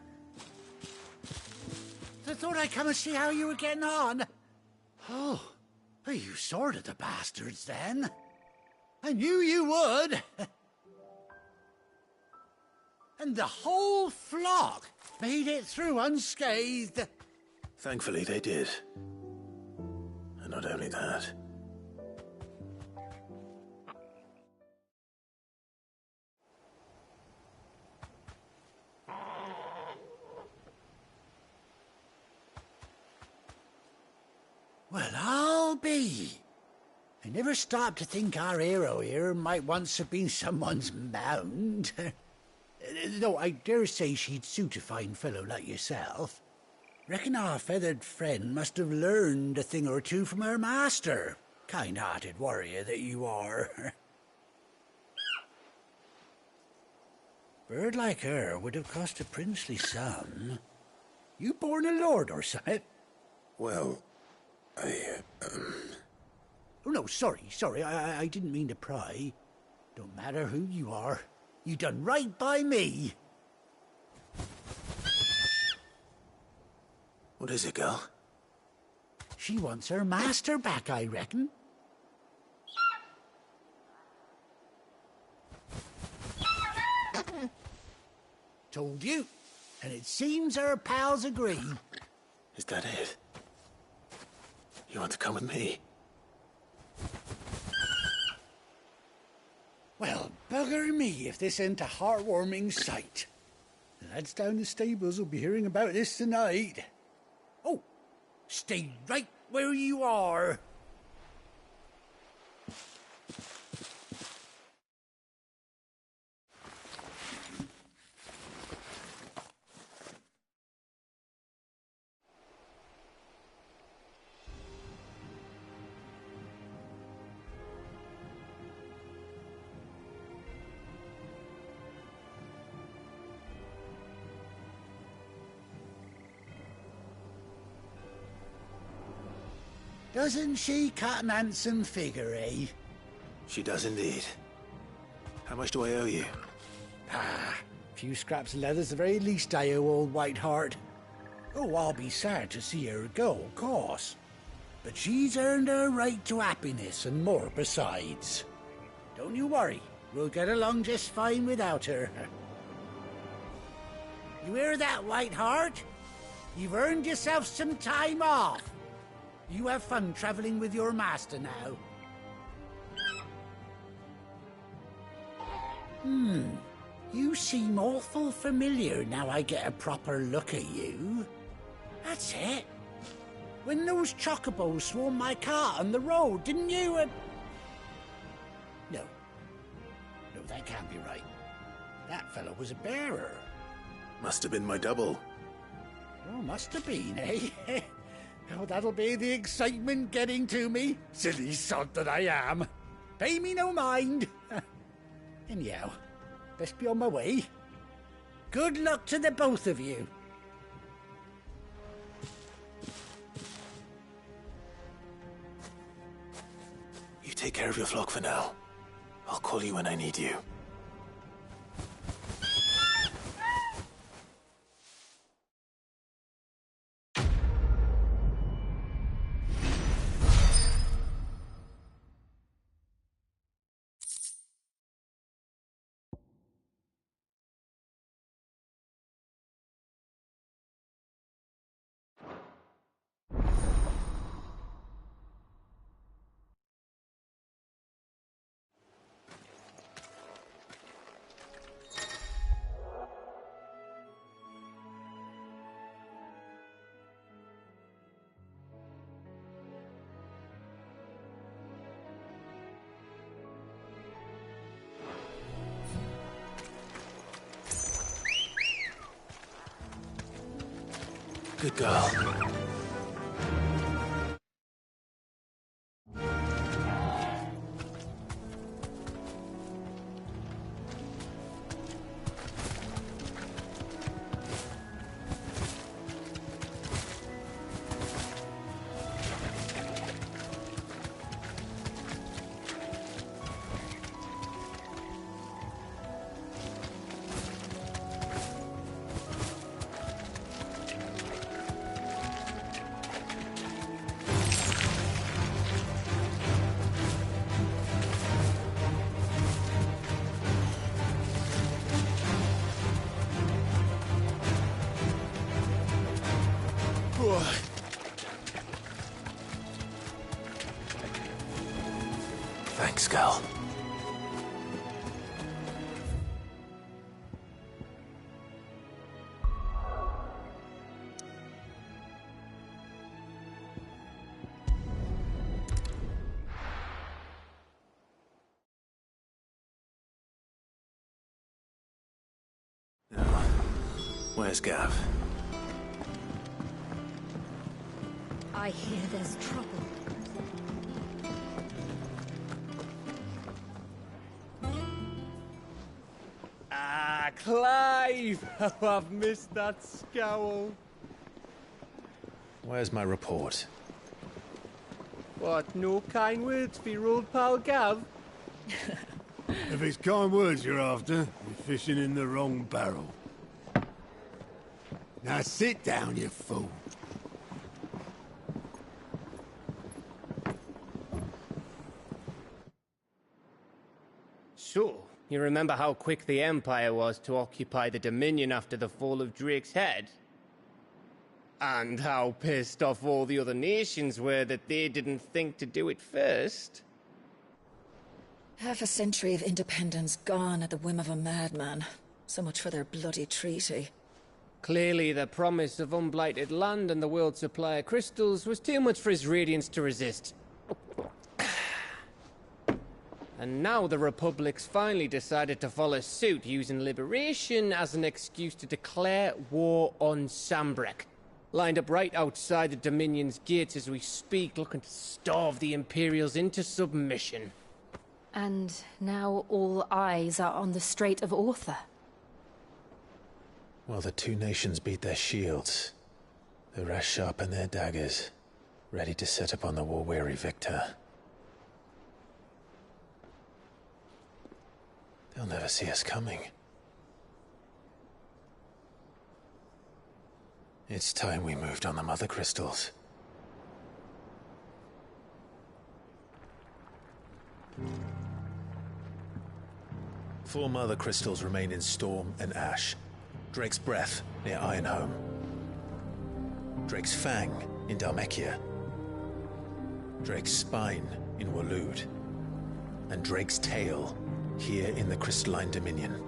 Speaker 12: I thought I'd come and see how you were getting on. Oh, you sorted the bastards then. I knew you would. And the whole flock made it through unscathed.
Speaker 3: Thankfully, they did. And not only that.
Speaker 12: Well, I'll be. I never stopped to think our hero here might once have been someone's mount. Though I dare say she'd suit a fine fellow like yourself. Reckon our feathered friend must have learned a thing or two from her master. Kind-hearted warrior that you are. Bird like her would have cost a princely sum. You born a lord or something?
Speaker 3: Well,
Speaker 12: Oh, no, sorry. I didn't mean to pry. Don't matter who you are. You done right by me.
Speaker 3: What is it, girl?
Speaker 12: She wants her master back, I reckon. Told you. And it seems her pals agree.
Speaker 3: Is that it? You want to come with me?
Speaker 12: Well, bugger me if this ain't a heartwarming sight. The lads down the stables will be hearing about this tonight. Oh, stay right where you are. Doesn't she cut an handsome figure, eh?
Speaker 3: She does indeed. How much do I owe you?
Speaker 12: A few scraps of leather's the very least I owe old White Hart. Oh, I'll be sad to see her go, of course. But she's earned her right to happiness and more besides. Don't you worry, we'll get along just fine without her. You hear that, White Hart? You've earned yourself some time off. You have fun traveling with your master now. You seem awful familiar now I get a proper look at you. That's it. When those chocobos swarmed my cart on the road, didn't you? No, that can't be right. That fellow was a bearer.
Speaker 3: Must have been my double.
Speaker 12: Oh, must have been, eh? Oh, that'll be the excitement getting to me. Silly sod that I am. Pay me no mind. Anyhow, best be on my way. Good luck to the both of you.
Speaker 3: You take care of your flock for now. I'll call you when I need you. Good girl. Thanks, girl. Now, where's Gav?
Speaker 7: I hear there's trouble.
Speaker 20: Ah, Clive! How I've missed that scowl.
Speaker 3: Where's my report?
Speaker 20: What, no kind words for your old pal Gav?
Speaker 1: If it's kind words you're after, you're fishing in the wrong barrel. Now sit down, you fool.
Speaker 20: So, you remember how quick the Empire was to occupy the Dominion after the fall of Drake's head? And how pissed off all the other nations were that they didn't think to do it first?
Speaker 21: Half a century of independence gone at the whim of a madman. So much for their bloody treaty.
Speaker 20: Clearly, the promise of unblighted land and the world's supply of crystals was too much for his radiance to resist. And now the Republic's finally decided to follow suit, using liberation as an excuse to declare war on Sambrek. Lined up right outside the Dominion's gates as we speak, looking to starve the Imperials into submission.
Speaker 9: And now all eyes are on the Strait of Author.
Speaker 3: While the two nations beat their shields, the rest sharpen their daggers, ready to set upon the war-weary victor. They'll never see us coming. It's time we moved on the Mother Crystals. Four Mother Crystals remain in Storm and Ash. Drake's Breath near Ironhome. Drake's Fang in Dhalmekia. Drake's Spine in Waloed. And Drake's Tail here in the Crystalline Dominion.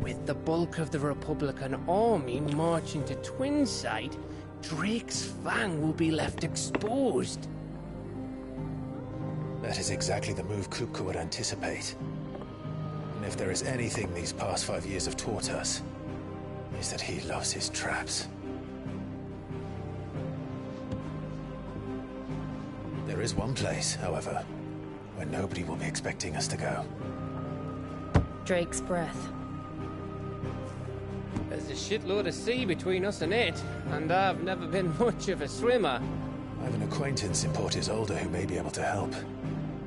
Speaker 20: With the bulk of the Republican army marching to Twinside, Drake's Fang will be left exposed.
Speaker 3: That is exactly the move Kupka would anticipate. And if there is anything these past 5 years have taught us, is that he loves his traps. There is one place, however, where nobody will be expecting us to go.
Speaker 9: Drake's Breath.
Speaker 20: There's a shitload of sea between us and it, and I've never been much of a swimmer.
Speaker 3: I have an acquaintance in Port Isolde who may be able to help.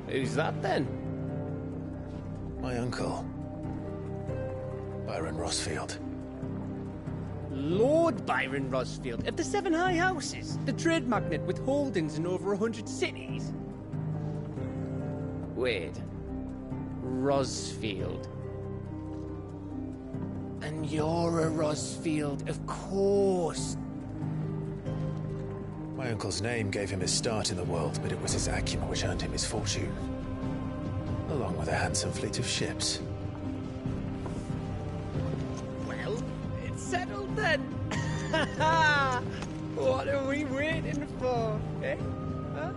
Speaker 20: Who's that then?
Speaker 3: My uncle, Byron Rosfield.
Speaker 20: Lord Byron Rosfield of the Seven High Houses, the trade magnate with holdings in over 100 cities. Wait, Rosfield. And you're a Rosfield, of course.
Speaker 3: My uncle's name gave him his start in the world, but it was his acumen which earned him his fortune. Along with a handsome fleet of ships.
Speaker 20: Well, it's settled then. What are we waiting for, eh? Huh?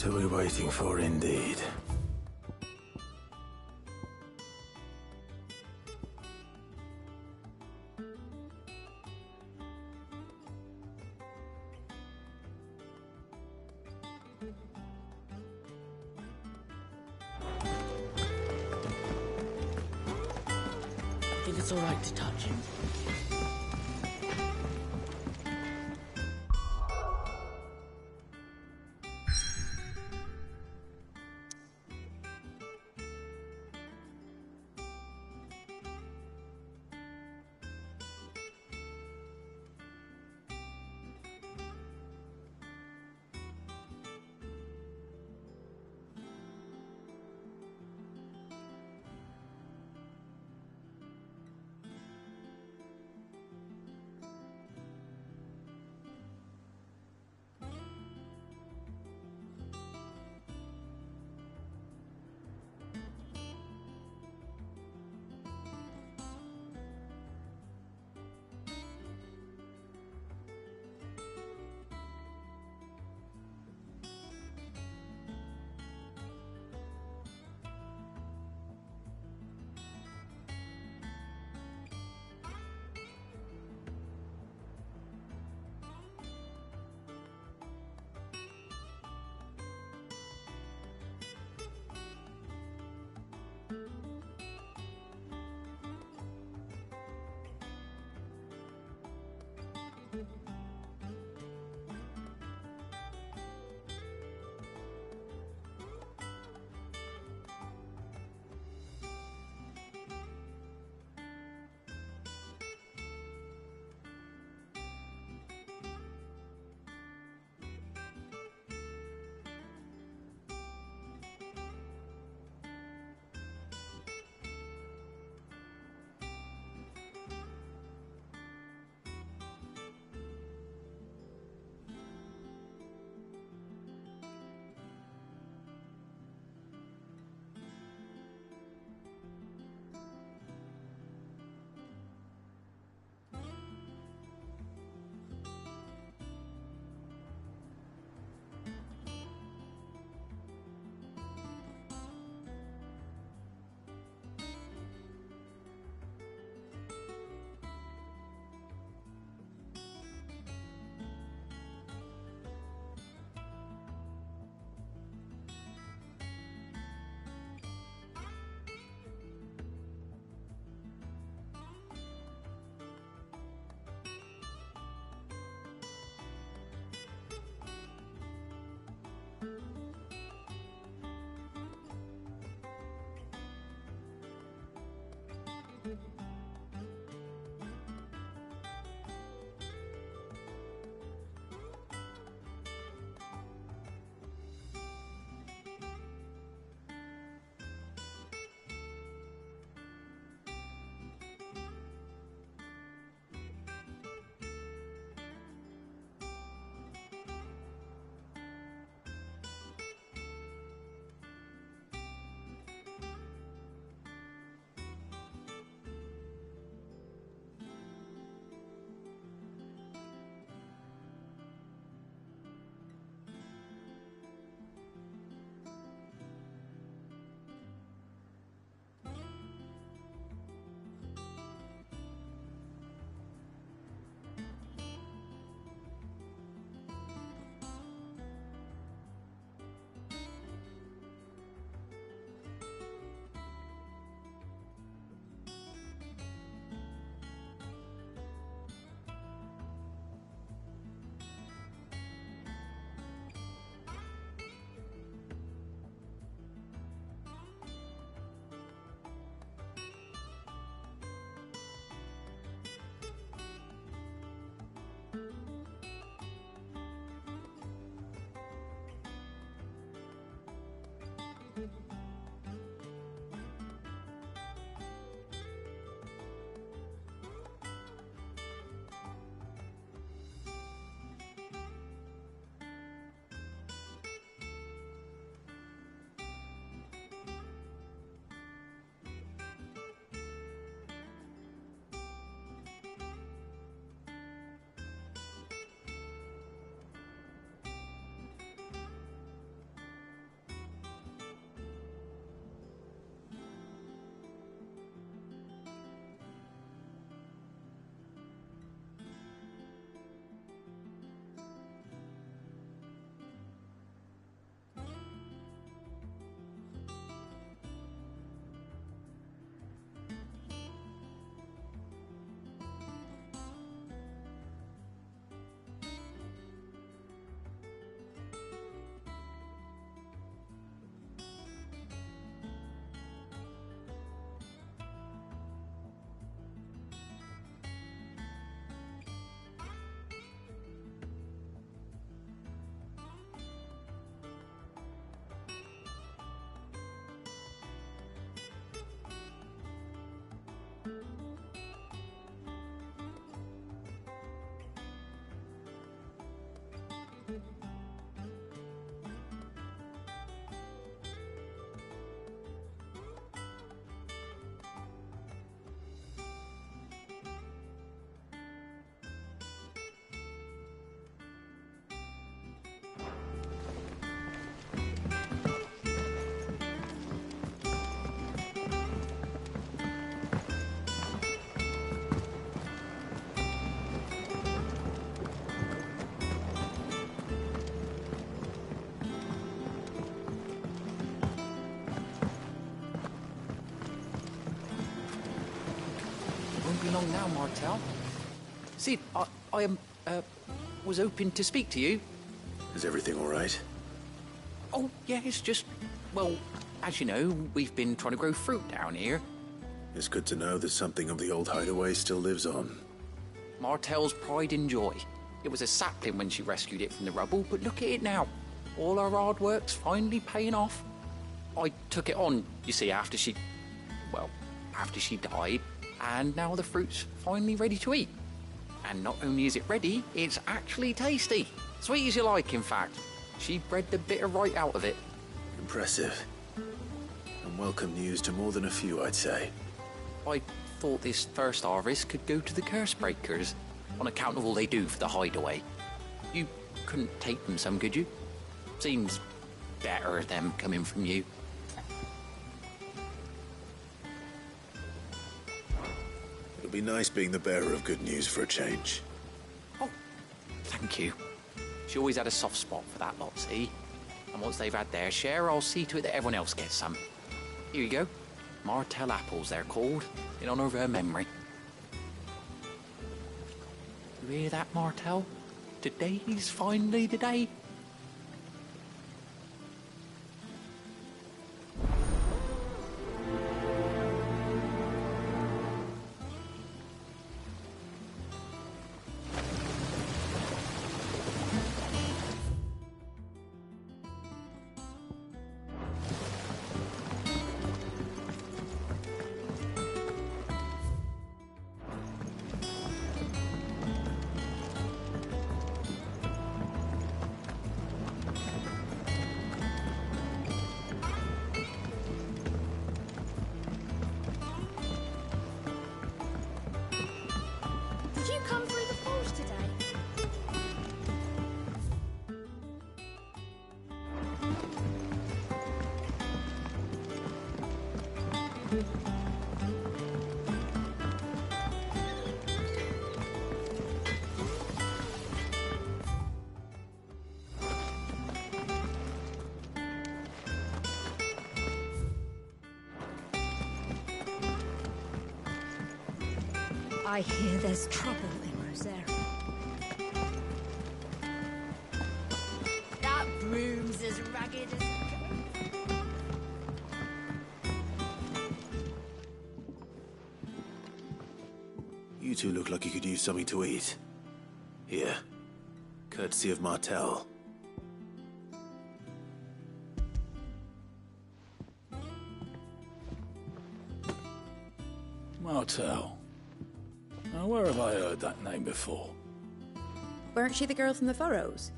Speaker 3: What are we waiting for, indeed?
Speaker 14: I think it's all right to touch.
Speaker 4: Won't be long now, Martel. Sid, I was hoping to speak to you.
Speaker 3: Is everything all right?
Speaker 4: Oh, yeah, it's just... Well, as you know, we've been trying to grow fruit down here.
Speaker 3: It's good to know that something of the old hideaway still lives on.
Speaker 4: Martel's pride and joy. It was a sapling when she rescued it from the rubble, but look at it now. All our hard work's finally paying off. I took it on, you see, after she died, and now the fruit's finally ready to eat. And not only is it ready, it's actually tasty. Sweet as you like, in fact. She bred the bitter right out of it.
Speaker 3: Impressive. And welcome news to more than a few, I'd say.
Speaker 4: I thought this first harvest could go to the curse breakers, on account of all they do for the hideaway. You couldn't take them some, could you? Seems better them coming from you.
Speaker 3: It'll be nice being the bearer of good news for a change.
Speaker 4: Oh, thank you. She always had a soft spot for that lot, see? And once they've had their share, I'll see to it that everyone else gets some. Here you go. Martel apples, they're called, in honour of her memory. You hear that, Martel? Today's finally the day.
Speaker 2: Did you come through the falls today?
Speaker 21: I hear there's trouble in Rosaria.
Speaker 2: That broom's as ragged as...
Speaker 3: You two look like you could use something to eat. Here. Courtesy of Martel.
Speaker 22: Martel. Now, where have I heard that name before?
Speaker 23: Weren't she the girl from the Furrows?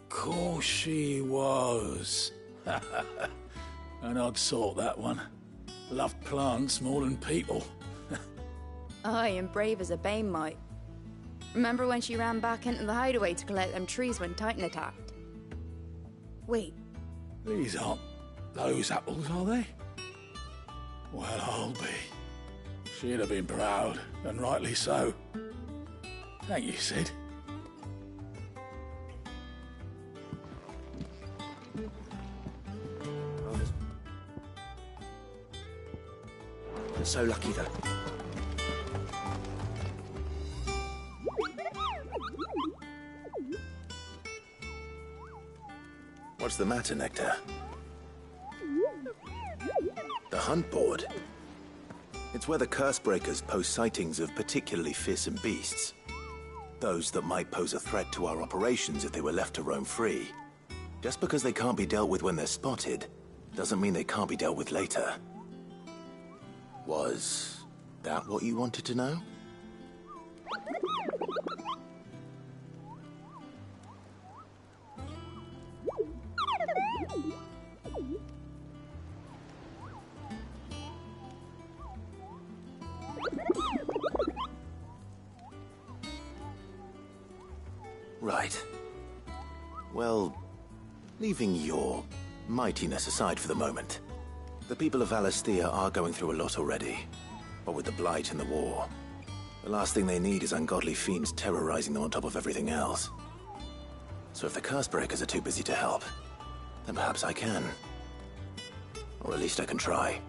Speaker 22: Course she was. An odd sort, that one. Loved plants more than people.
Speaker 23: Aye, and brave as a bane might. Remember when she ran back into the hideaway to collect them trees when Titan attacked? Wait.
Speaker 22: These aren't those apples, are they? Well, I'll be. She'd have been proud, and rightly so. Thank you, Sid.
Speaker 4: You're so lucky, though.
Speaker 3: What's the matter, Nectar? The hunt board. It's where the Cursebreakers post sightings of particularly fearsome beasts. Those that might pose a threat to our operations if they were left to roam free. Just because they can't be dealt with when they're spotted, doesn't mean they can't be dealt with later. Was that what you wanted to know? Right. Well, leaving your mightiness aside for the moment, the people of Valisthea are going through a lot already. But with the Blight and the war, the last thing they need is ungodly fiends terrorizing them on top of everything else. So if the Cursebreakers are too busy to help, then perhaps I can. Or at least I can try.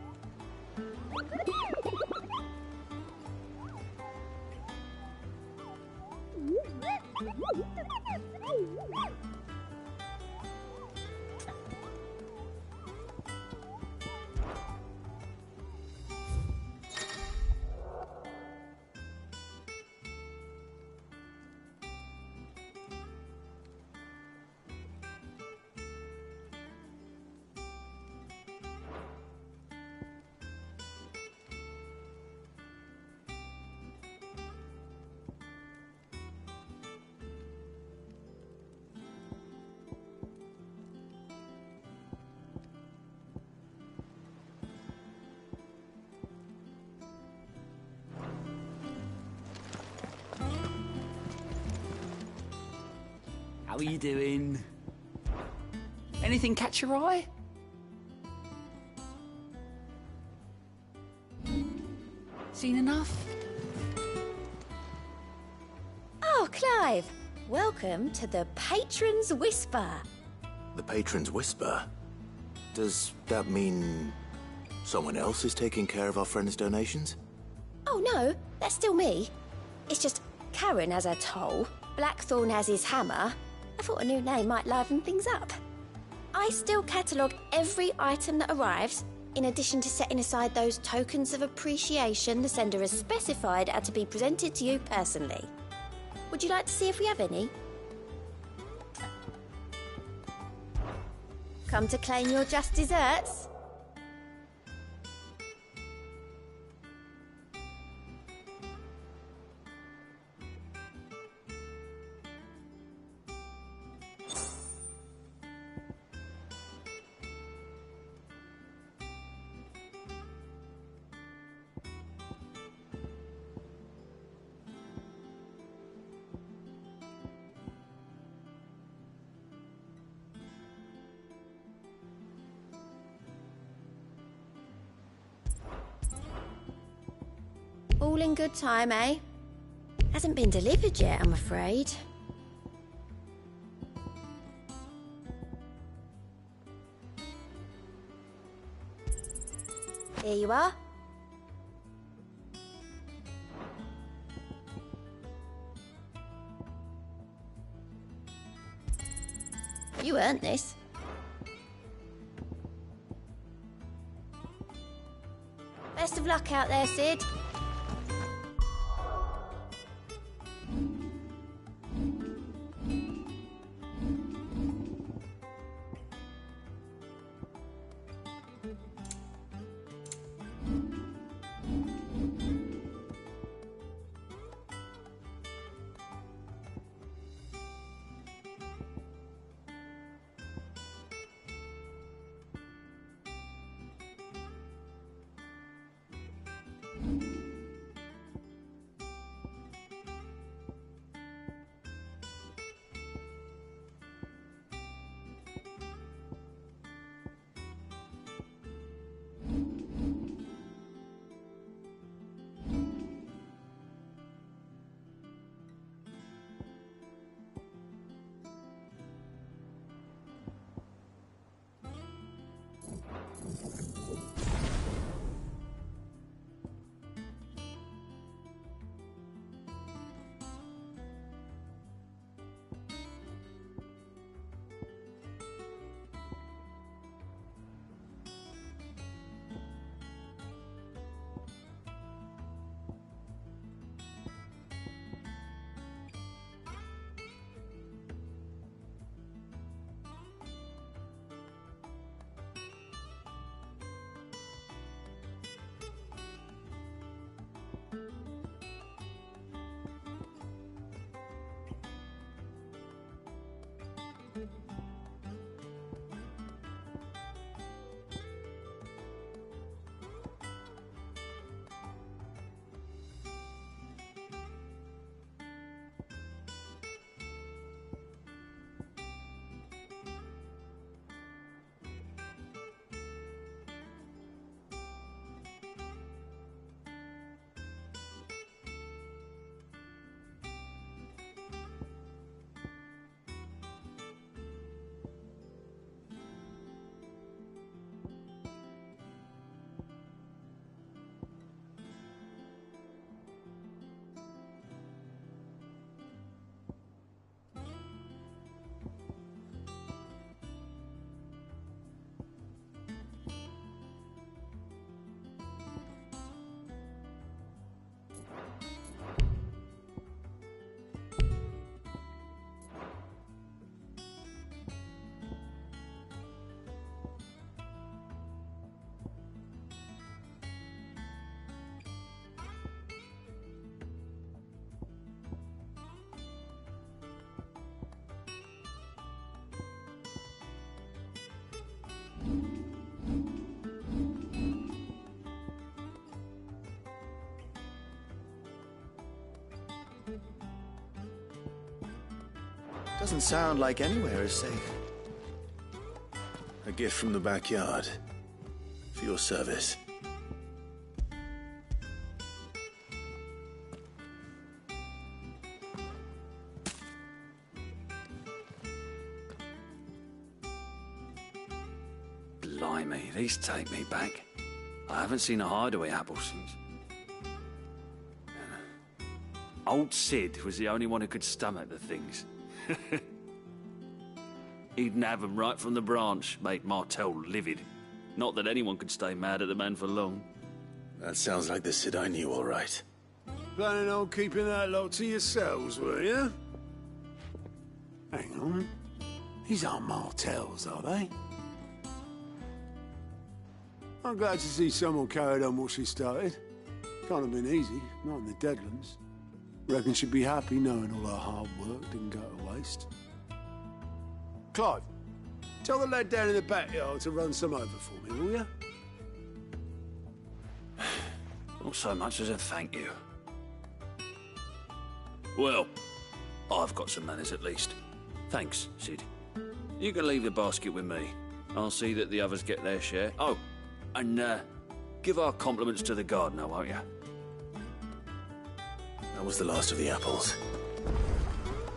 Speaker 8: How are you doing? Anything catch your eye? Seen enough?
Speaker 11: Oh, Clive! Welcome to the Patron's Whisper.
Speaker 3: The Patron's Whisper? Does that mean someone else is taking care of our friend's donations?
Speaker 11: Oh no, that's still me. It's just Karen has her toll, Blackthorn has his hammer. I thought a new name might liven things up. I still catalogue every item that arrives, in addition to setting aside those tokens of appreciation the sender has specified are to be presented to you personally. Would you like to see if we have any? Come to claim your just desserts? All in good time, eh? Hasn't been delivered yet, I'm afraid. Here you are. You earned this. Best of luck out there, Sid.
Speaker 3: Doesn't sound like anywhere is safe. A gift from the backyard. For your service.
Speaker 6: Blimey, these take me back. I haven't seen a hideaway apple since. Old Sid was the only one who could stomach the things. He'd nab 'em right from the branch, made Martell livid. Not that anyone could stay mad at the man for long.
Speaker 3: That sounds like the Sid I knew, all right.
Speaker 1: Planning on keeping that lot to yourselves, were you? Hang on. These aren't Martells, are they? I'm glad to see someone carried on what she started. Can't have been easy, not in the Deadlands. Reckon she'd be happy knowing all her hard work didn't go to waste. Clive, tell the lad down in the backyard to run some over for me, will you?
Speaker 6: Not so much as a thank you. Well, I've got some manners at least. Thanks, Sid. You can leave the basket with me. I'll see that the others get their share. Oh, and give our compliments to the gardener, won't you?
Speaker 3: That was the last of the apples.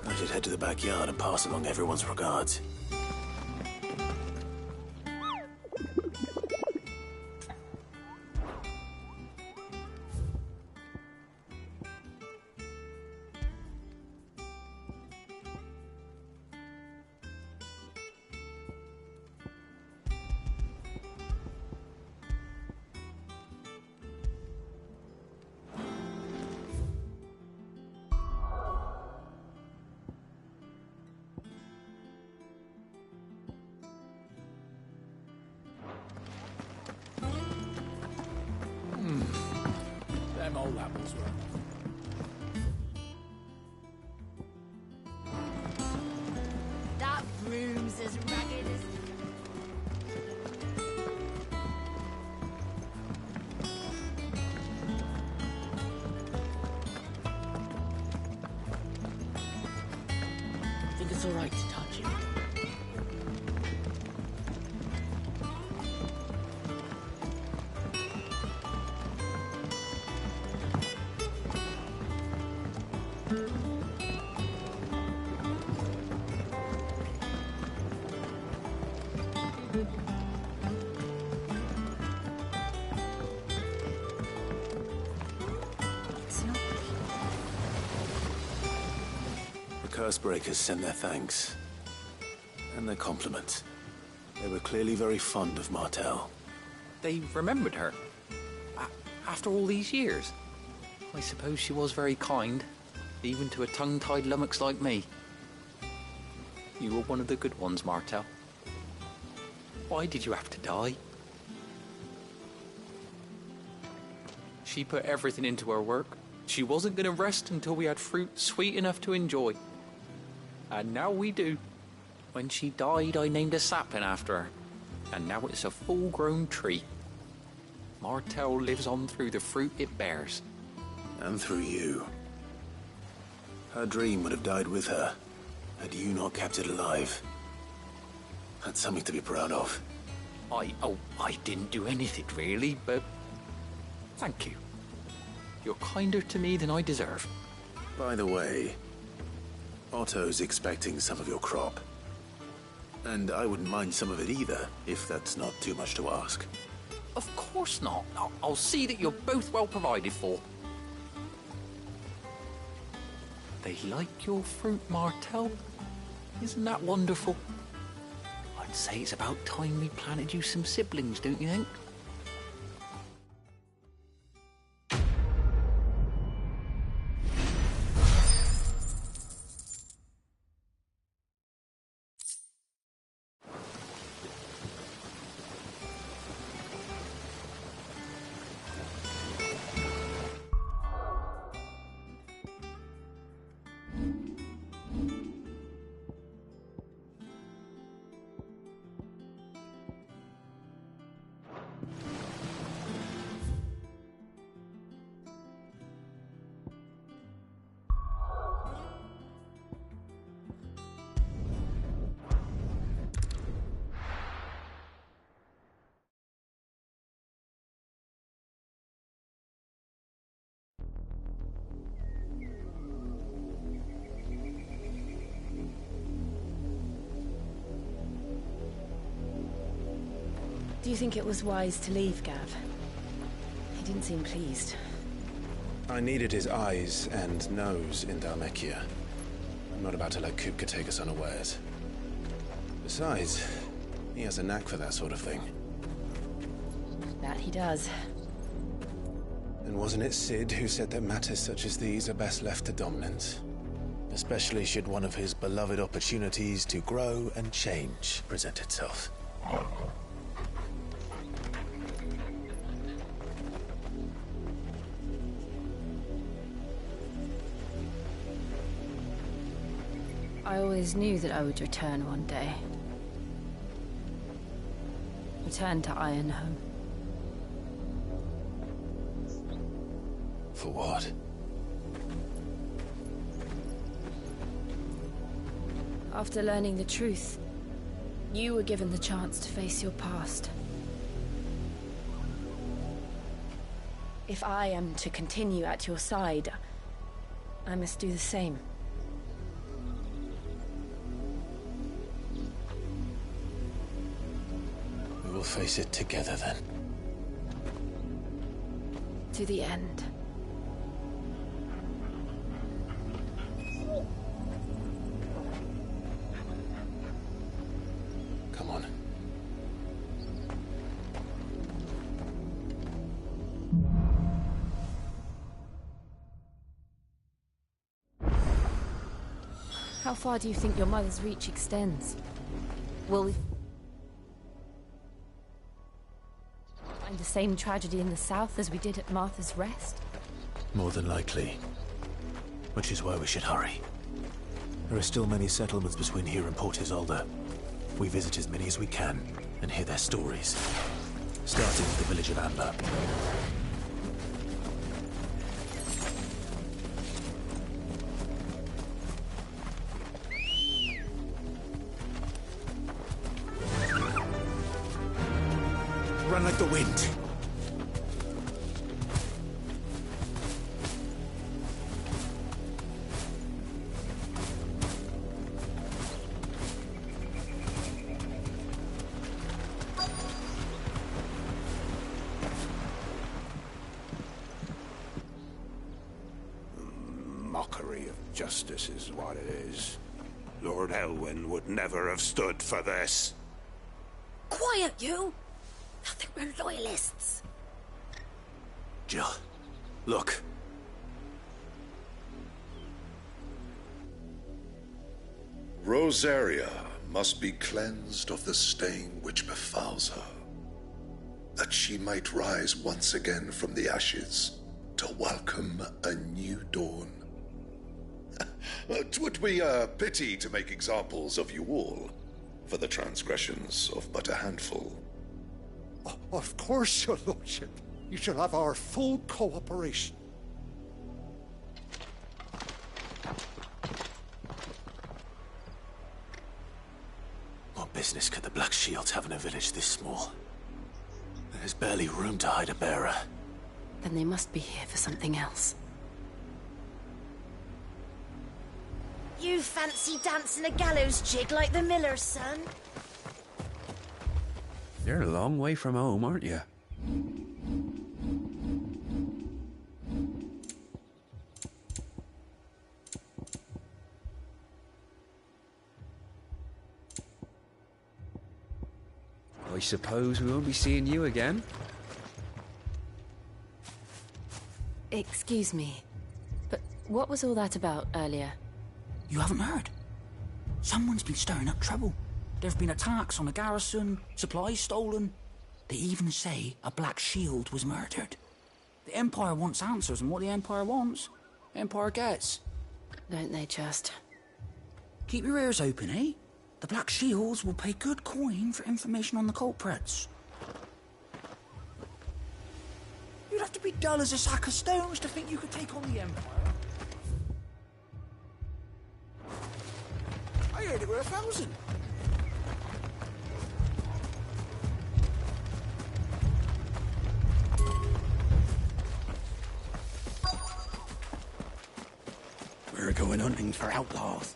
Speaker 3: I should head to the backyard and pass along everyone's regards.
Speaker 22: Them old apples were.
Speaker 2: That room's as ragged as...
Speaker 14: I think it's all right to touch him.
Speaker 3: The Cursebreakers sent their thanks. And their compliments. They were clearly very fond of Martell.
Speaker 4: They remembered her. After all these years. I suppose she was very kind, even to a tongue-tied lummox like me. You were one of the good ones, Martell. Why did you have to die? She put everything into her work. She wasn't going to rest until we had fruit sweet enough to enjoy. And now we do. When she died, I named a sapling after her. And now it's a full-grown tree. Martell lives on through the fruit it bears.
Speaker 3: And through you. Her dream would have died with her, had you not kept it alive. That's something to be proud of.
Speaker 4: I didn't do anything really, but thank you. You're kinder to me than I deserve.
Speaker 3: By the way, Otto's expecting some of your crop. And I wouldn't mind some of it either, if that's not too much to ask.
Speaker 4: Of course not. I'll see that you're both well provided for. They like your fruit, Martell. Isn't that wonderful? I'd say it's about time we planted you some siblings, don't you think?
Speaker 7: Do you think it was wise to leave, Gav? He didn't seem pleased.
Speaker 3: I needed his eyes and nose in Dhalmekia. I'm not about to let Kupka take us unawares. Besides, he has a knack for that sort of thing.
Speaker 7: That he does.
Speaker 3: And wasn't it Cid who said that matters such as these are best left to dominance? Especially should one of his beloved opportunities to grow and change present itself.
Speaker 9: I always knew that I would return one day. Return to Ironhome.
Speaker 3: For what?
Speaker 9: After learning the truth, you were given the chance to face your past. If I am to continue at your side, I must do the same.
Speaker 3: We will face it together then.
Speaker 9: To the end.
Speaker 3: Come on.
Speaker 9: How far do you think your mother's reach extends? Will we find the same tragedy in the south as we did at Martha's Rest?
Speaker 3: More than likely. Which is why we should hurry. There are still many settlements between here and Port Isolde. We visit as many as we can and hear their stories. Starting with the village of Amber.
Speaker 12: Run like the wind.
Speaker 1: Mockery of justice is what it is. Lord Elwyn would never have stood for this.
Speaker 11: Quiet, you! I think we're loyalists.
Speaker 3: Jill, look.
Speaker 5: Rosaria must be cleansed of the stain which befouls her, that she might rise once again from the ashes to welcome a new dawn. 'Twould be a pity to make examples of you all for the transgressions of but a handful.
Speaker 12: Of course, your lordship. You shall have our full cooperation.
Speaker 3: What business could the Black Shields have in a village this small? There's barely room to hide a bearer.
Speaker 9: Then they must be here for something else.
Speaker 11: You fancy dancing a gallows jig like the miller's son?
Speaker 6: You're a long way from home, aren't you? I suppose we won't be seeing you again.
Speaker 9: Excuse me, but what was all that about earlier?
Speaker 8: You haven't heard? Someone's been stirring up trouble. There have been attacks on the garrison, supplies stolen. They even say a Black Shield was murdered. The Empire wants answers, and what the Empire wants, the Empire gets.
Speaker 9: Don't they just?
Speaker 8: Keep your ears open, eh? The Black Shields will pay good coin for information on the culprits. You'd have to be dull as a sack of stones to think you could take on the Empire. I heard it were 1,000. We're going hunting for outlaws.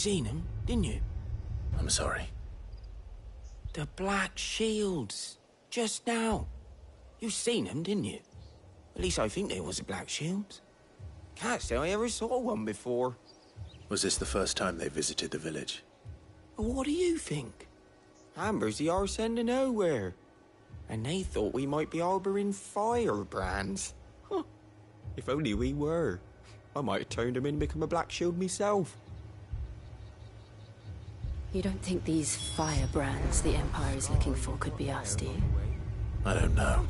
Speaker 14: seen him, didn't you?
Speaker 3: I'm sorry.
Speaker 14: The Black Shields. Just now. You seen them, didn't you? At least I think there was a Black Shield. Can't say I ever saw one before.
Speaker 3: Was this the first time they visited the village?
Speaker 14: What do you think? Amber's the arse end of nowhere. And they thought we might be harbouring firebrands. Huh. If only we were. I might have turned them in and become a Black Shield myself.
Speaker 9: You don't think these firebrands the Empire is looking for could be us, do you?
Speaker 3: I don't know.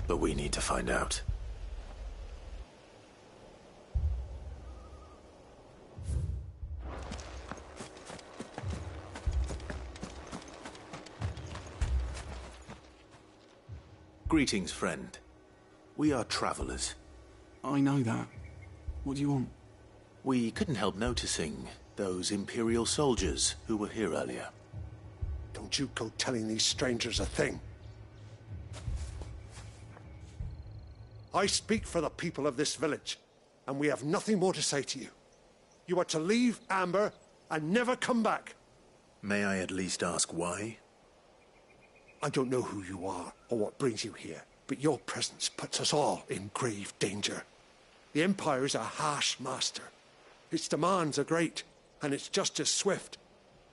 Speaker 3: But we need to find out. Greetings, friend. We are travelers.
Speaker 22: I know that. What do you want?
Speaker 3: We couldn't help noticing those Imperial soldiers who were here earlier.
Speaker 1: Don't you go telling these strangers a thing. I speak for the people of this village, and we have nothing more to say to you. You are to leave Amber and never come back.
Speaker 3: May I at least ask why?
Speaker 1: I don't know who you are or what brings you here, but your presence puts us all in grave danger. The Empire is a harsh master. Its demands are great, and its justice swift.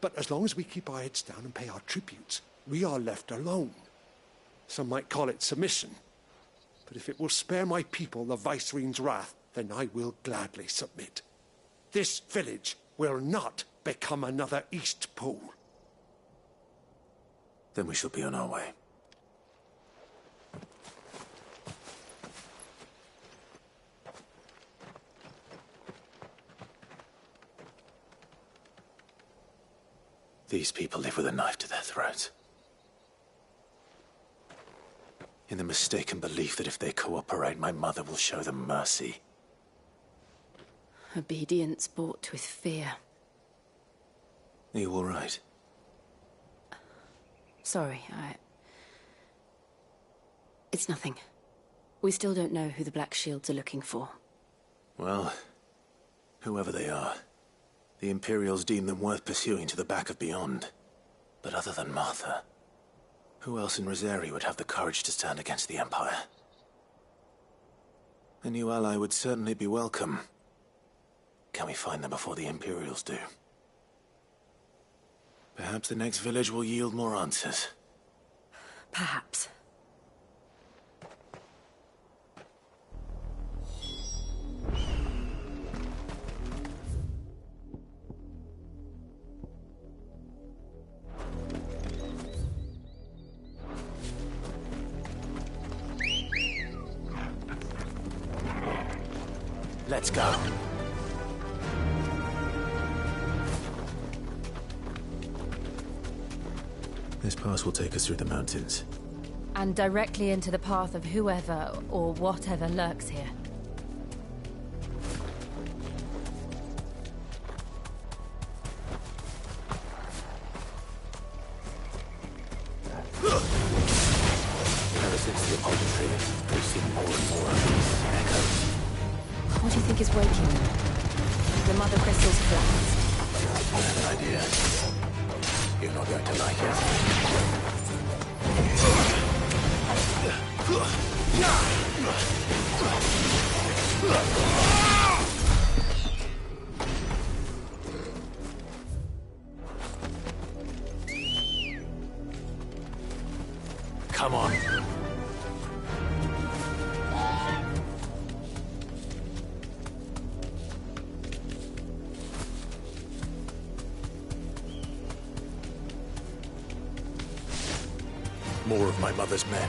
Speaker 1: But as long as we keep our heads down and pay our tributes, we are left alone. Some might call it submission. But if it will spare my people the Viceroy's wrath, then I will gladly submit. This village will not become another Eastpool.
Speaker 3: Then we shall be on our way. These people live with a knife to their throats. In the mistaken belief that if they cooperate, my mother will show them mercy.
Speaker 9: Obedience bought with fear.
Speaker 3: Are you all right?
Speaker 9: Sorry, It's nothing. We still don't know who the Black Shields are looking for.
Speaker 3: Well, whoever they are, the Imperials deem them worth pursuing to the back of beyond. But other than Martha, who else in Rosaria would have the courage to stand against the Empire? A new ally would certainly be welcome. Can we find them before the Imperials do? Perhaps the next village will yield more answers.
Speaker 9: Perhaps.
Speaker 3: Let's go. This pass will take us through the mountains.
Speaker 9: And directly into the path of whoever or whatever lurks here.
Speaker 3: Ever since the Apollo tree, we've seen more and more of these echoes.
Speaker 9: What do you think is waking them? The Mother Crystal's collapsed.
Speaker 3: I have an idea. You're not going to like it. Come on. More of my mother's men.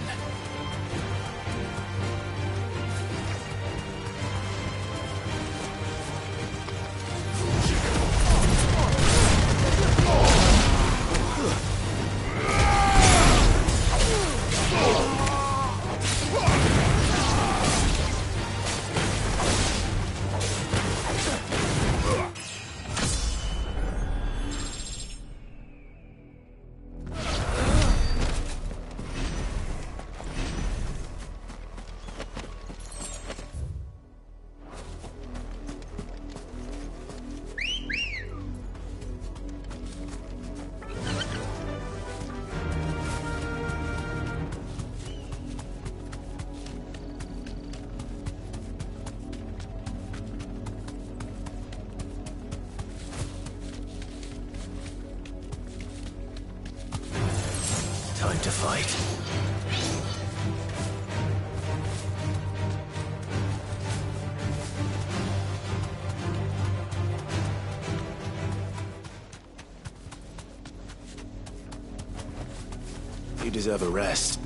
Speaker 3: to fight. You deserve a rest.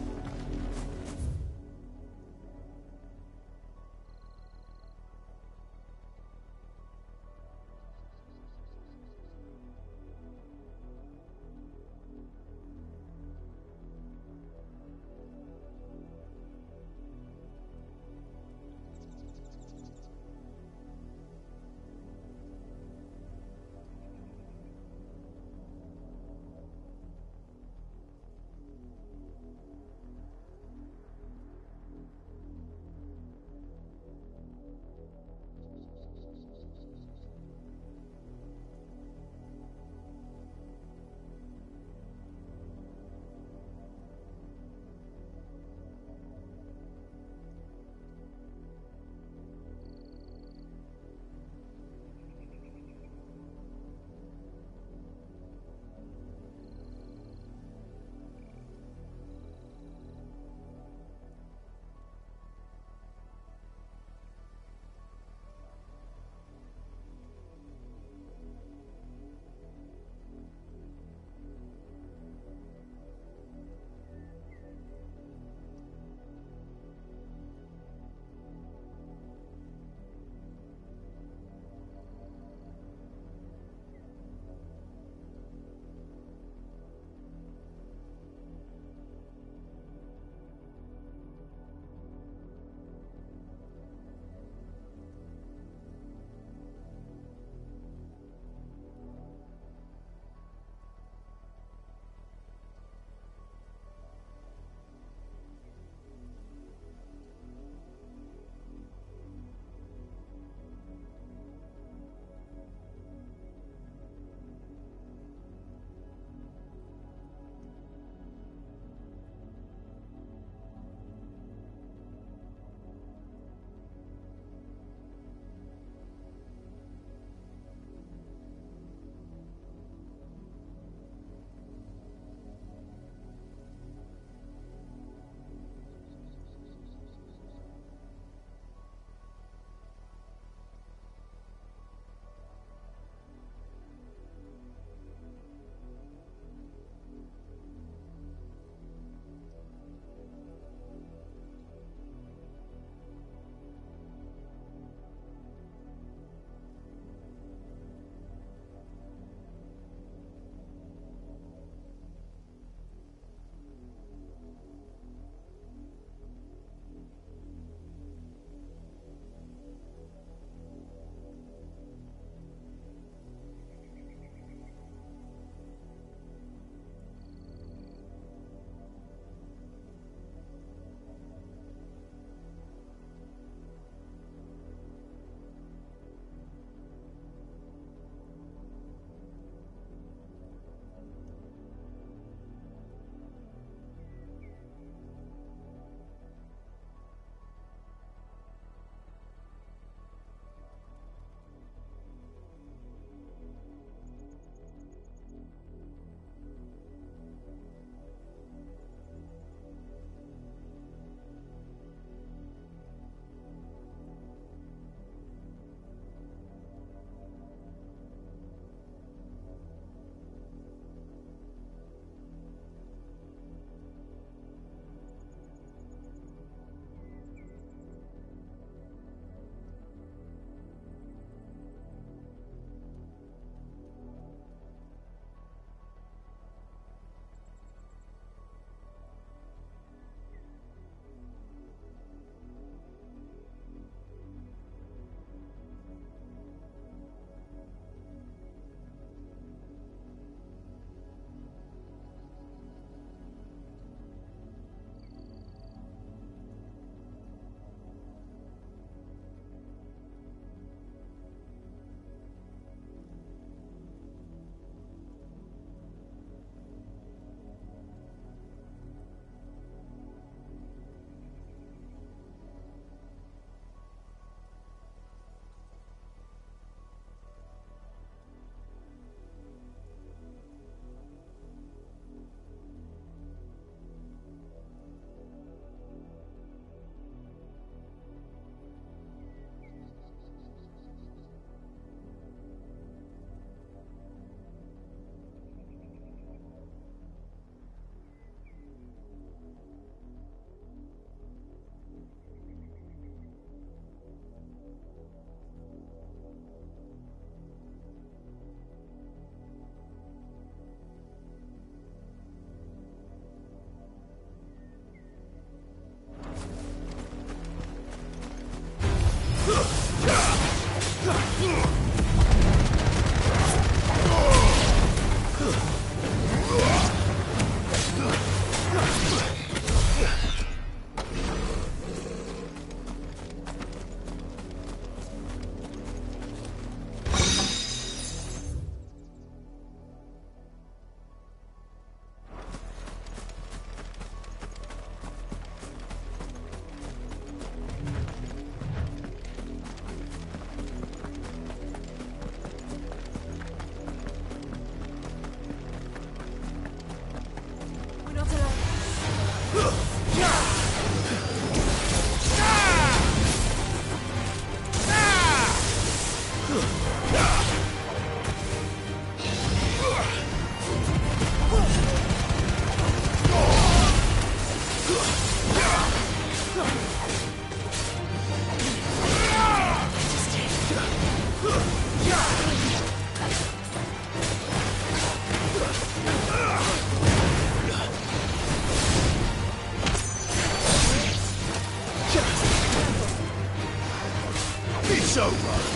Speaker 1: It's over.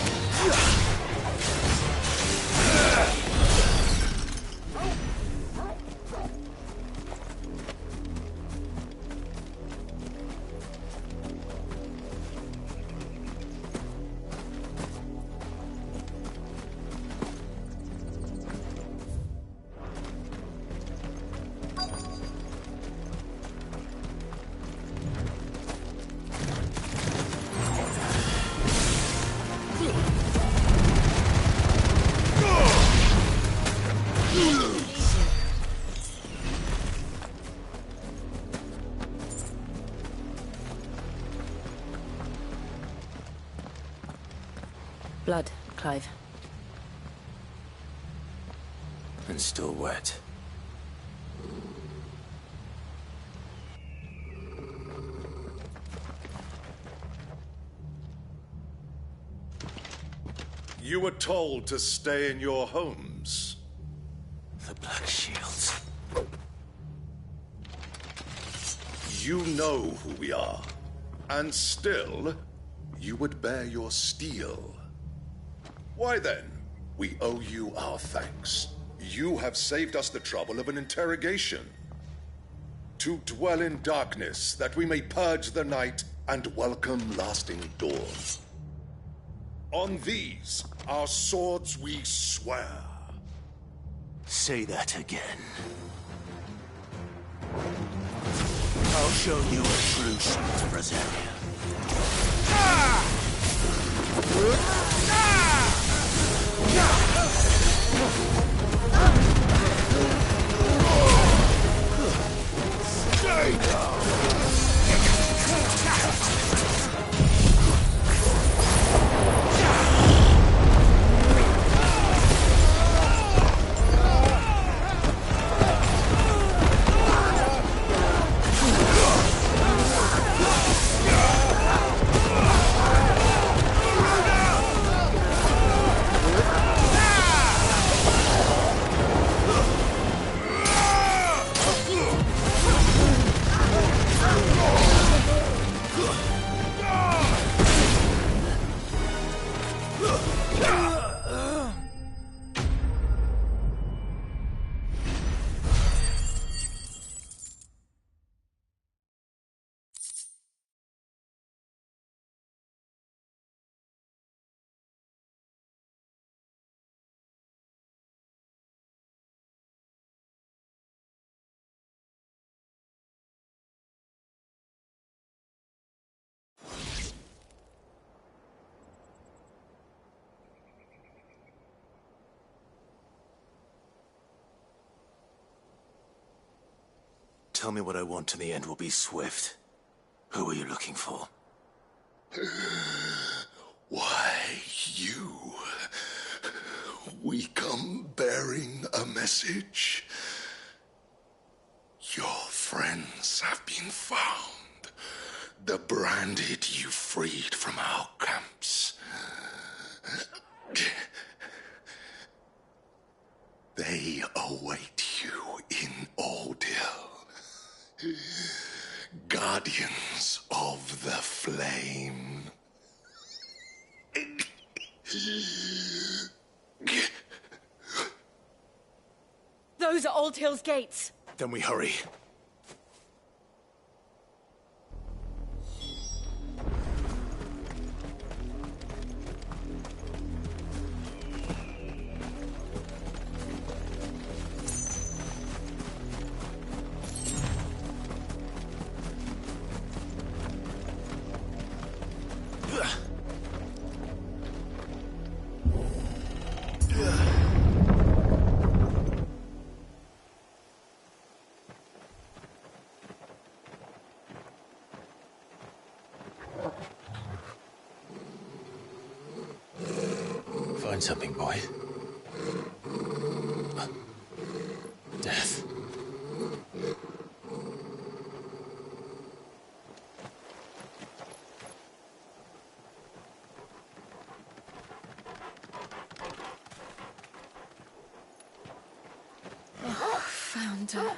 Speaker 7: Blood, Clive.
Speaker 3: And still wet.
Speaker 5: You were told to stay in your homes.
Speaker 3: The Black Shields.
Speaker 5: You know who we are. And still, you would bear your steel. Why then, we owe you our thanks. You have saved us the trouble of an interrogation. To dwell in darkness, that we may purge the night and welcome lasting dawn. On these, our swords we swear.
Speaker 1: Say that again. I'll show you a true sight of Rosaria. Stay down!
Speaker 3: Tell me what I want and the end will be swift. Who are you looking for?
Speaker 5: Why, you. We come bearing a message. Your friends have been found. The branded you freed from our camps. They await you in Aldil. Guardians of the Flame.
Speaker 17: Those are Old Hill's gates.
Speaker 3: Then we hurry. Find something, boy. Death.
Speaker 9: Found her.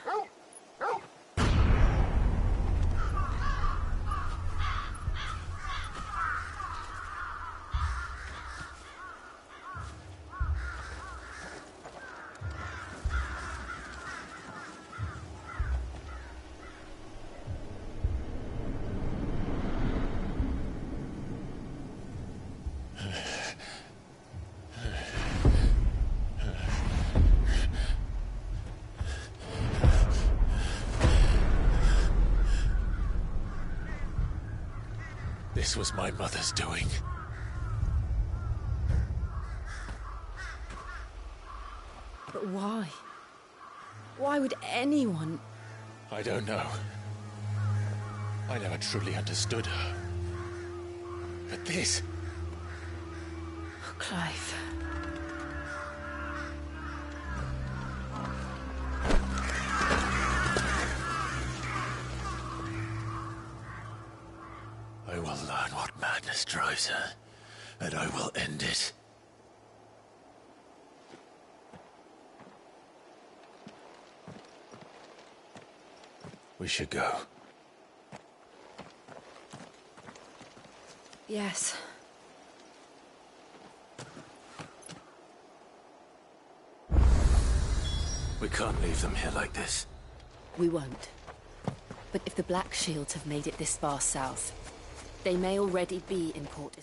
Speaker 3: This was my mother's doing.
Speaker 9: But why? Why would anyone...
Speaker 3: I don't know. I never truly understood her. But this...
Speaker 9: Oh, Clive.
Speaker 3: I will learn what madness drives her, and I will end it. We should go.
Speaker 9: Yes.
Speaker 3: We can't leave them here like this.
Speaker 9: We won't. But if the Black Shields have made it this far south, they may already be in Port...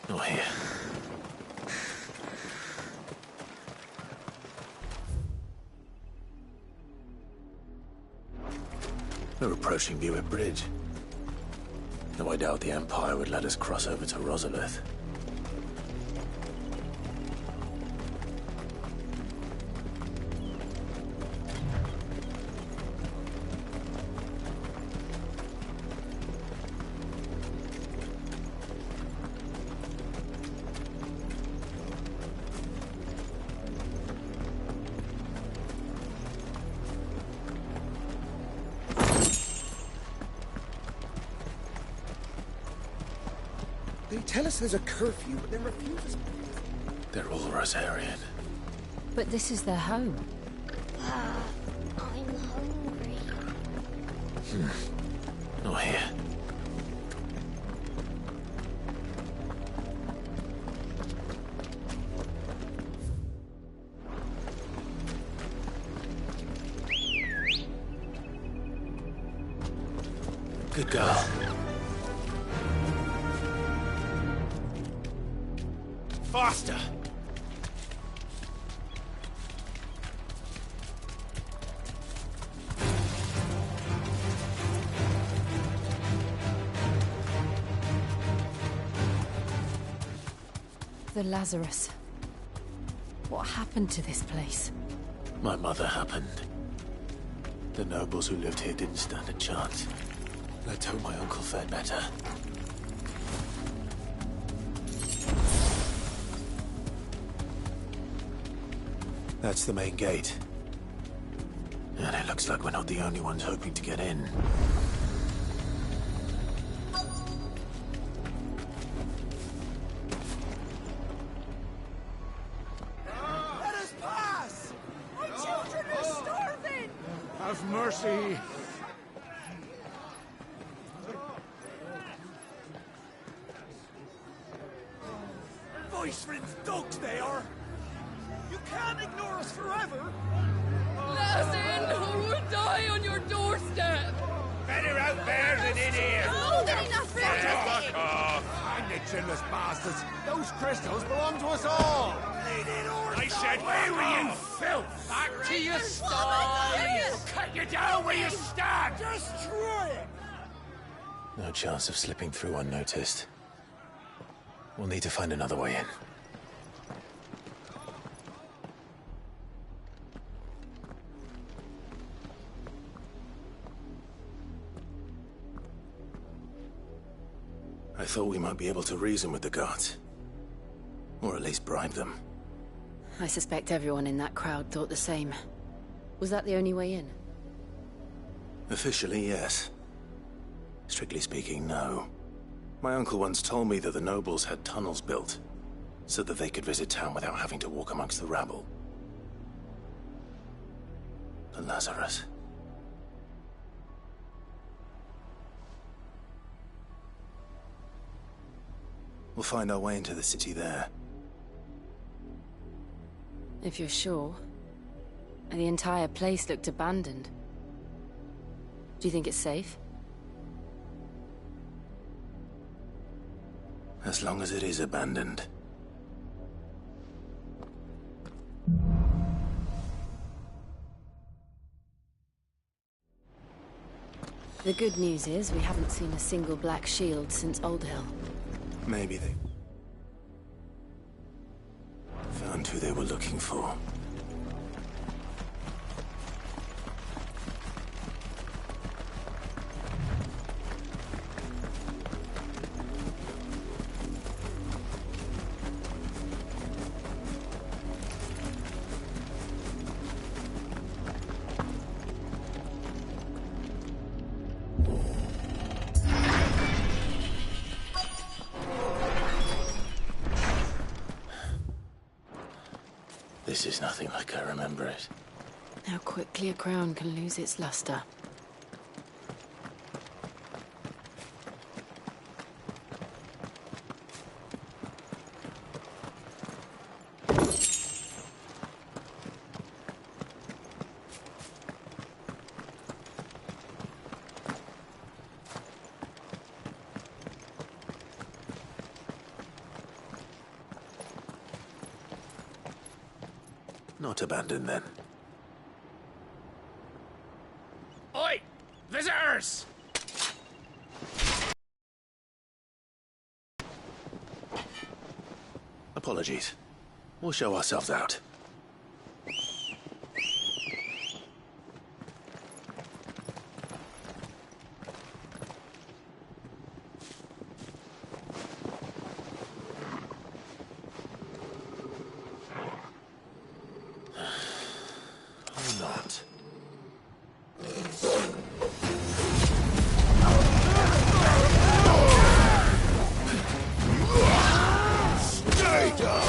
Speaker 3: Not here. We're approaching Buick Bridge. Though I doubt the Empire would let us cross over to Rosalith.
Speaker 13: They tell us there's a curfew, but then refuse us.
Speaker 3: They're all Rosarian.
Speaker 9: But this is their home.
Speaker 2: I'm hungry.
Speaker 3: Not here. Good girl. Faster!
Speaker 9: The Lazarus. What happened to this place?
Speaker 3: My mother happened. The nobles who lived here didn't stand a chance. Let's hope my uncle fared better. That's the main gate. And it looks like we're not the only ones hoping to get in.
Speaker 13: Let us pass! Our children are starving!
Speaker 22: Have mercy!
Speaker 13: For Roysford's dogs, they are! You can't ignore us forever!
Speaker 15: Let us in, or we'll die on your doorstep!
Speaker 19: Better out there than in here!
Speaker 15: More than enough for
Speaker 19: Fuck off!
Speaker 13: I'm the chinless bastards! Those crystals belong to us all!
Speaker 19: I said, where were you, filth?
Speaker 15: Back to your sties!
Speaker 19: Cut you down where you stand!
Speaker 13: Destroy it!
Speaker 3: No chance of slipping through unnoticed. We'll need to find another way in. I thought we might be able to reason with the guards. Or at least bribe them.
Speaker 9: I suspect everyone in that crowd thought the same. Was that the only way in?
Speaker 3: Officially, yes. Strictly speaking, no. My uncle once told me that the nobles had tunnels built, so that they could visit town without having to walk amongst the rabble. The Lazarus. We'll find our way into the city there.
Speaker 9: If you're sure. The entire place looked abandoned. Do you think it's safe?
Speaker 3: As long as it is abandoned.
Speaker 9: The good news is we haven't seen a single black shield since Old Hill.
Speaker 3: Maybe they found who they were looking for. This is nothing like I remember it.
Speaker 9: How quickly a crown can lose its luster.
Speaker 3: Not abandoned, then.
Speaker 19: Oi! Visitors!
Speaker 3: Apologies. We'll show ourselves out. Not.
Speaker 13: Stay down!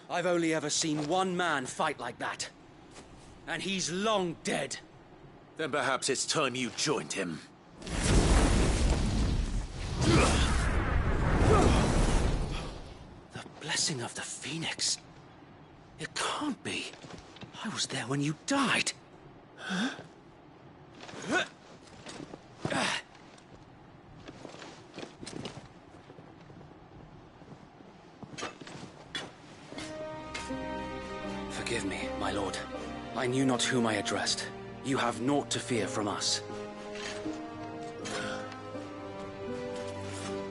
Speaker 8: I've only ever seen one man fight like that. And he's long dead.
Speaker 3: Then perhaps it's time you joined him.
Speaker 8: The blessing of the Phoenix. It can't be. I was there when you died. Huh? Forgive me, my lord. I knew not whom I addressed. You have naught to fear from us.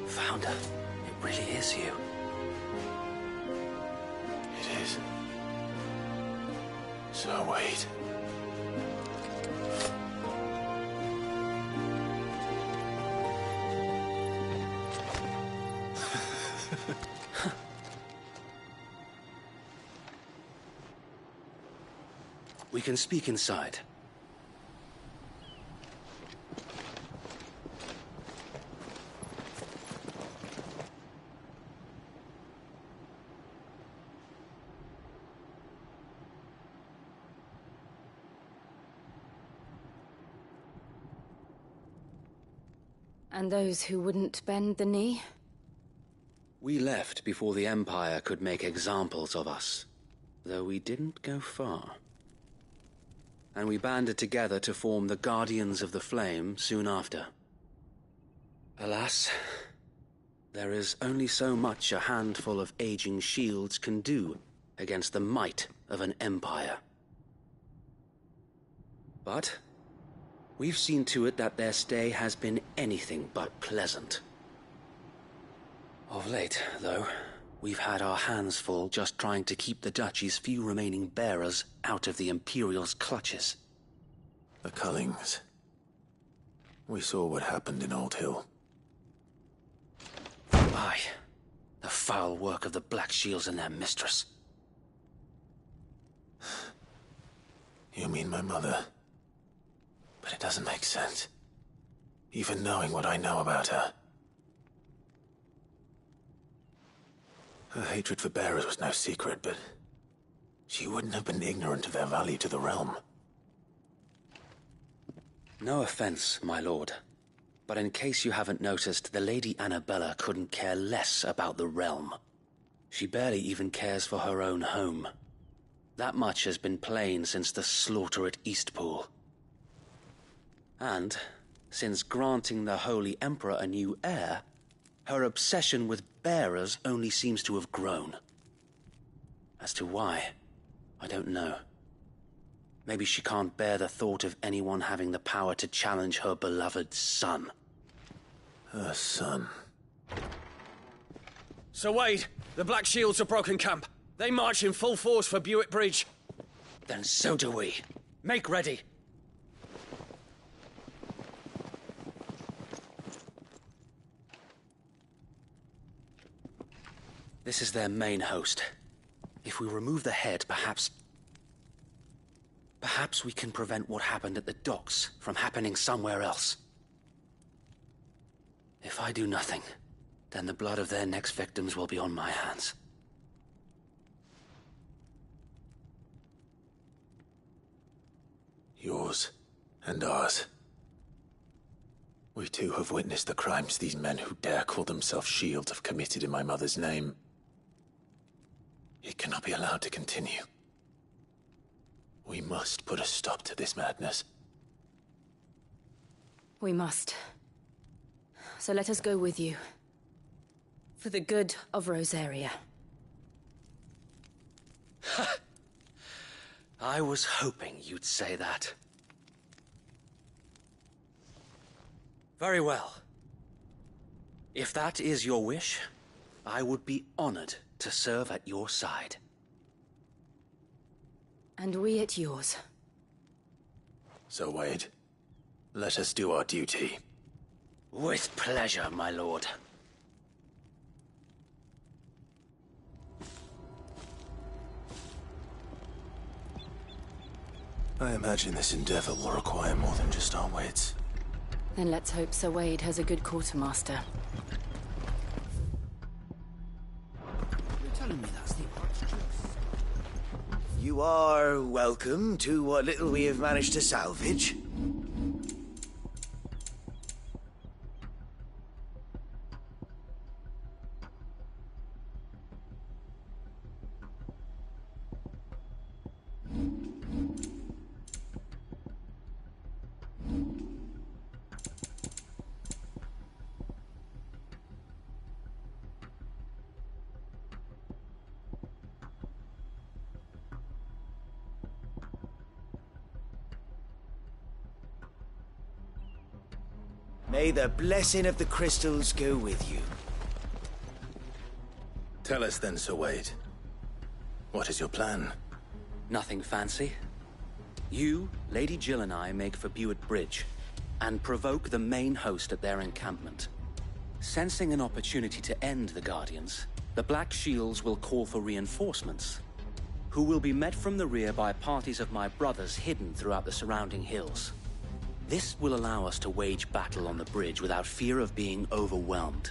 Speaker 8: Founder, it really is you.
Speaker 3: It is. So wait.
Speaker 10: can speak inside.
Speaker 9: And those who wouldn't bend the knee?
Speaker 10: We left before the Empire could make examples of us, though we didn't go far. And we banded together to form the Guardians of the Flame soon after. Alas, there is only so much a handful of aging shields can do against the might of an empire. But we've seen to it that their stay has been anything but pleasant. Of late, though, we've had our hands full just trying to keep the Duchy's few remaining bearers out of the Imperial's clutches.
Speaker 3: The Cullings. We saw what happened in Old Hill.
Speaker 10: Aye, the foul work of the Black Shields and their mistress.
Speaker 3: You mean my mother? But it doesn't make sense. Even knowing what I know about her. Her hatred for bearers was no secret, but she wouldn't have been ignorant of their value to the realm.
Speaker 10: No offense, my lord, but in case you haven't noticed, the Lady Annabella couldn't care less about the realm. She barely even cares for her own home. That much has been plain since the slaughter at Eastpool. And, since granting the Holy Emperor a new heir, her obsession with bearers only seems to have grown. As to why, I don't know. Maybe she can't bear the thought of anyone having the power to challenge her beloved son.
Speaker 3: Her son.
Speaker 6: Sir Wade, the Black Shields have broken camp. They march in full force for Buick Bridge.
Speaker 10: Then so do we.
Speaker 6: Make ready.
Speaker 10: This is their main host. If we remove the head, perhaps we can prevent what happened at the docks from happening somewhere else. If I do nothing, then the blood of their next victims will be on my hands.
Speaker 3: Yours and ours. We too have witnessed the crimes these men who dare call themselves shields have committed in my mother's name. It cannot be allowed to continue. We must put a stop to this madness.
Speaker 9: We must. So let us go with you. For the good of Rosaria.
Speaker 10: I was hoping you'd say that. Very well. If that is your wish, I would be honored to serve at your side.
Speaker 9: And we at yours.
Speaker 3: So, Wade, let us do our duty.
Speaker 10: With pleasure, my lord.
Speaker 3: I imagine this endeavor will require more than just our wits.
Speaker 9: Then let's hope Sir Wade has a good quartermaster.
Speaker 12: You're telling me that's the Archduke's?
Speaker 16: You are welcome to what little we have managed to salvage. May the blessing of the crystals go with you.
Speaker 3: Tell us then, Sir Wade. What is your plan?
Speaker 10: Nothing fancy. You, Lady Jill and I make for Buick Bridge, and provoke the main host at their encampment. Sensing an opportunity to end the Guardians, the Black Shields will call for reinforcements. who will be met from the rear by parties of my brothers hidden throughout the surrounding hills. This will allow us to wage battle on the bridge without fear of being overwhelmed.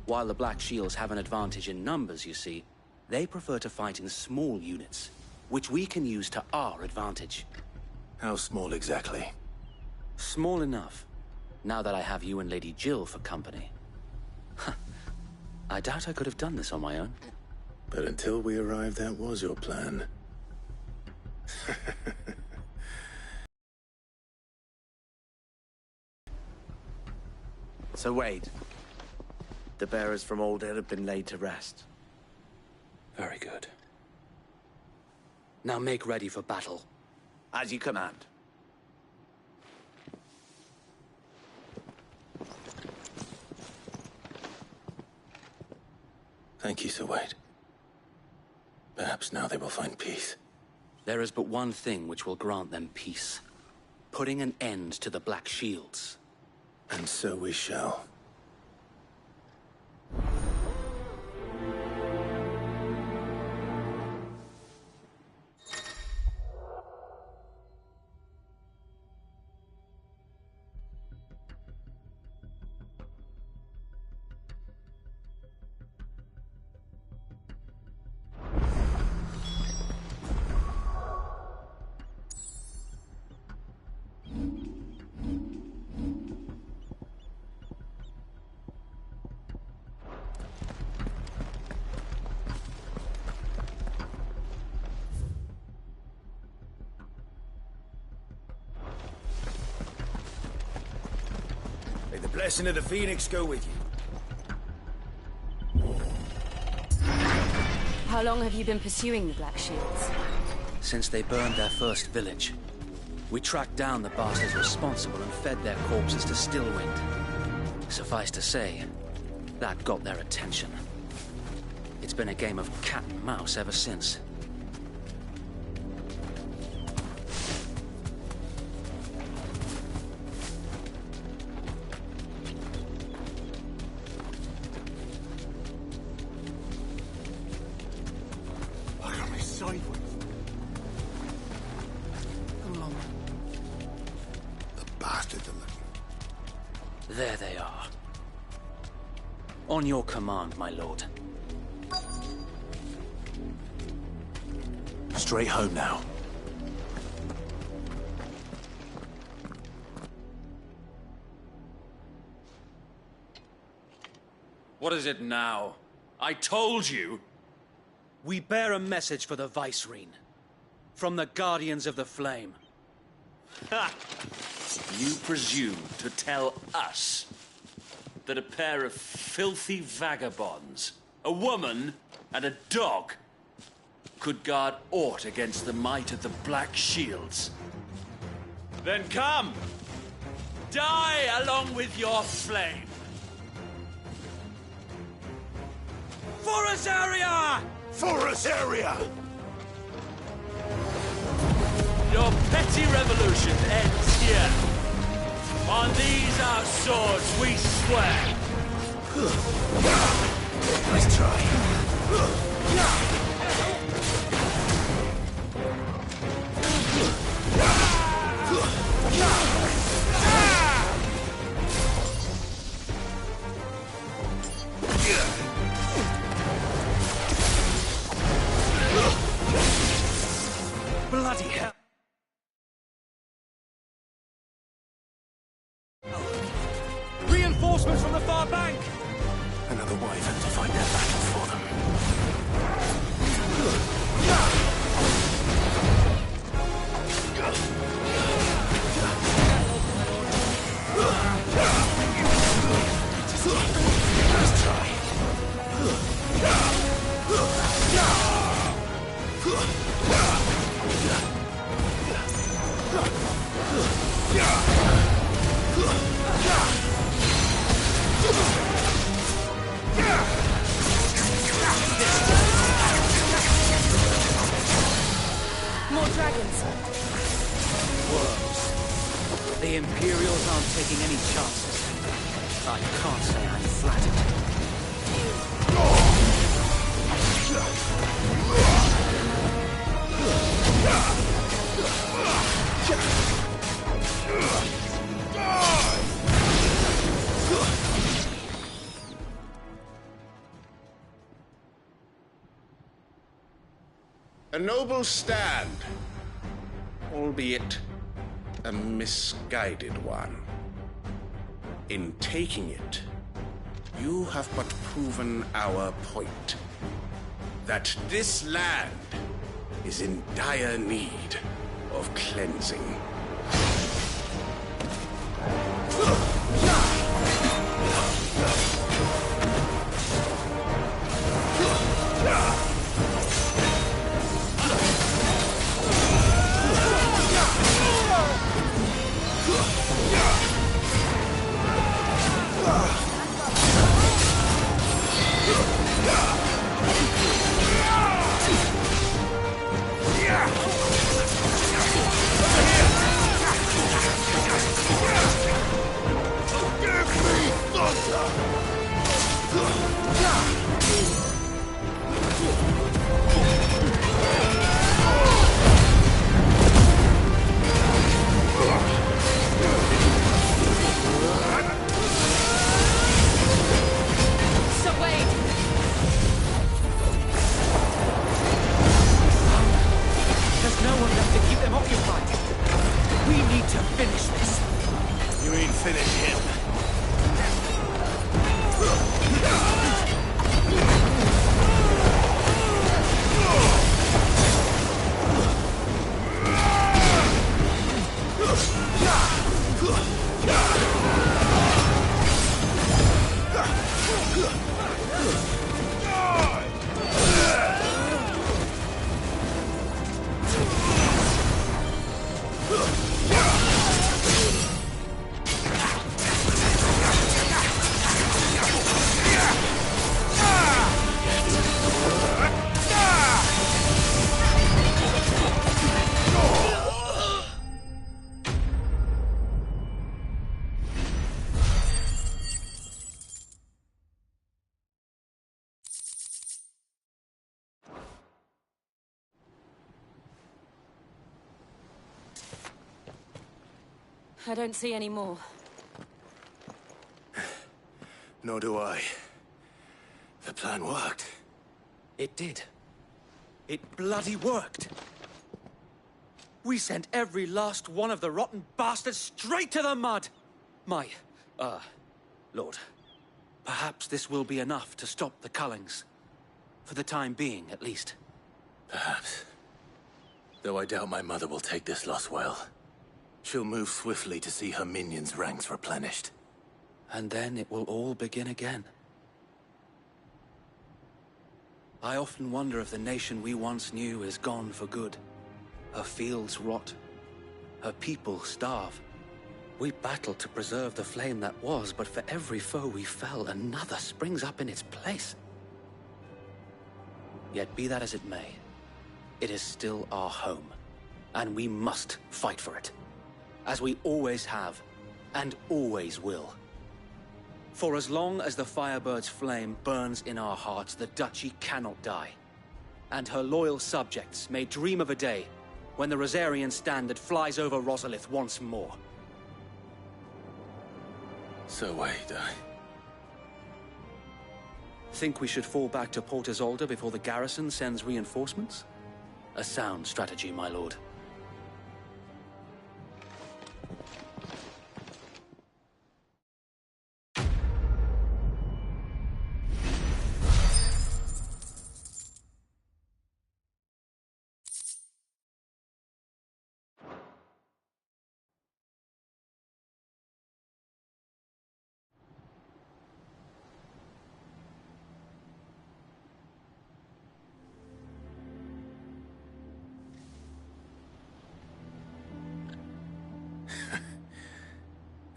Speaker 10: While the Black Shields have an advantage in numbers, you see, they prefer to fight in small units, which we can use to our advantage.
Speaker 3: How small exactly?
Speaker 10: Small enough, now that I have you and Lady Jill for company. I doubt I could have done this on my own.
Speaker 3: But until we arrived, that was your plan.
Speaker 16: So Wade, the bearers from Old Hill have been laid to rest.
Speaker 10: Very good. Now make ready for battle.
Speaker 16: As you command.
Speaker 3: Thank you, Sir Wade. Perhaps now they will find peace.
Speaker 10: There is but one thing which will grant them peace. Putting an end to the Black Shields.
Speaker 3: And so we shall.
Speaker 16: May the blessing of the Phoenix go with you.
Speaker 7: How long have you been pursuing the Black Shields?
Speaker 10: Since they burned their first village. We tracked down the bastards responsible and fed their corpses to Stillwind. Suffice to say, that got their attention. It's been a game of cat and mouse ever since. There they are. On your command, my lord.
Speaker 3: Straight home now.
Speaker 6: What is it now? I told you!
Speaker 10: We bear a message for the Vicereine. From the Guardians of the Flame.
Speaker 6: Ha! You presume to tell us that a pair of filthy vagabonds, a woman and a dog, could guard aught against the might of the Black Shields? Then come! Die along with your flame! For Azaria!
Speaker 1: For Azaria!
Speaker 6: Your petty revolution ends here. On these our swords we swear.
Speaker 1: Nice try.
Speaker 10: Bloody hell!
Speaker 13: Reinforcements from the far bank!
Speaker 3: Another wyvern to fight their battle for them. Nice try.
Speaker 7: More dragons.
Speaker 10: Worms. The Imperials aren't taking any chances. I can't say I'm flattered.
Speaker 5: A noble stand, albeit a misguided one. In taking it, you have but proven our point. That this land is in dire need of cleansing.
Speaker 17: I don't see any more.
Speaker 3: Nor do I. The plan worked.
Speaker 18: It did. It bloody worked. We sent every last one of the rotten bastards straight to the mud! Lord, perhaps this will be enough to stop the Cullings. For the time being, at least.
Speaker 3: Perhaps. Though I doubt my mother will take this loss well. She'll move swiftly to see her minions' ranks replenished.
Speaker 10: And then it will all begin again. I often wonder if the nation we once knew is gone for good. Her fields rot. Her people starve. We battled to preserve the flame that was, but for every foe we fell, another springs up in its place. Yet be that as it may, it is still our home, and we must fight for it. As we always have, and always will. For as long as the Firebird's flame burns in our hearts, the Duchy cannot die. And her loyal subjects may dream of a day when the Rosarian standard flies over Rosalith once more.
Speaker 3: So wait,
Speaker 10: Think we should fall back to Port Isolde before the garrison sends reinforcements? A sound strategy, my lord.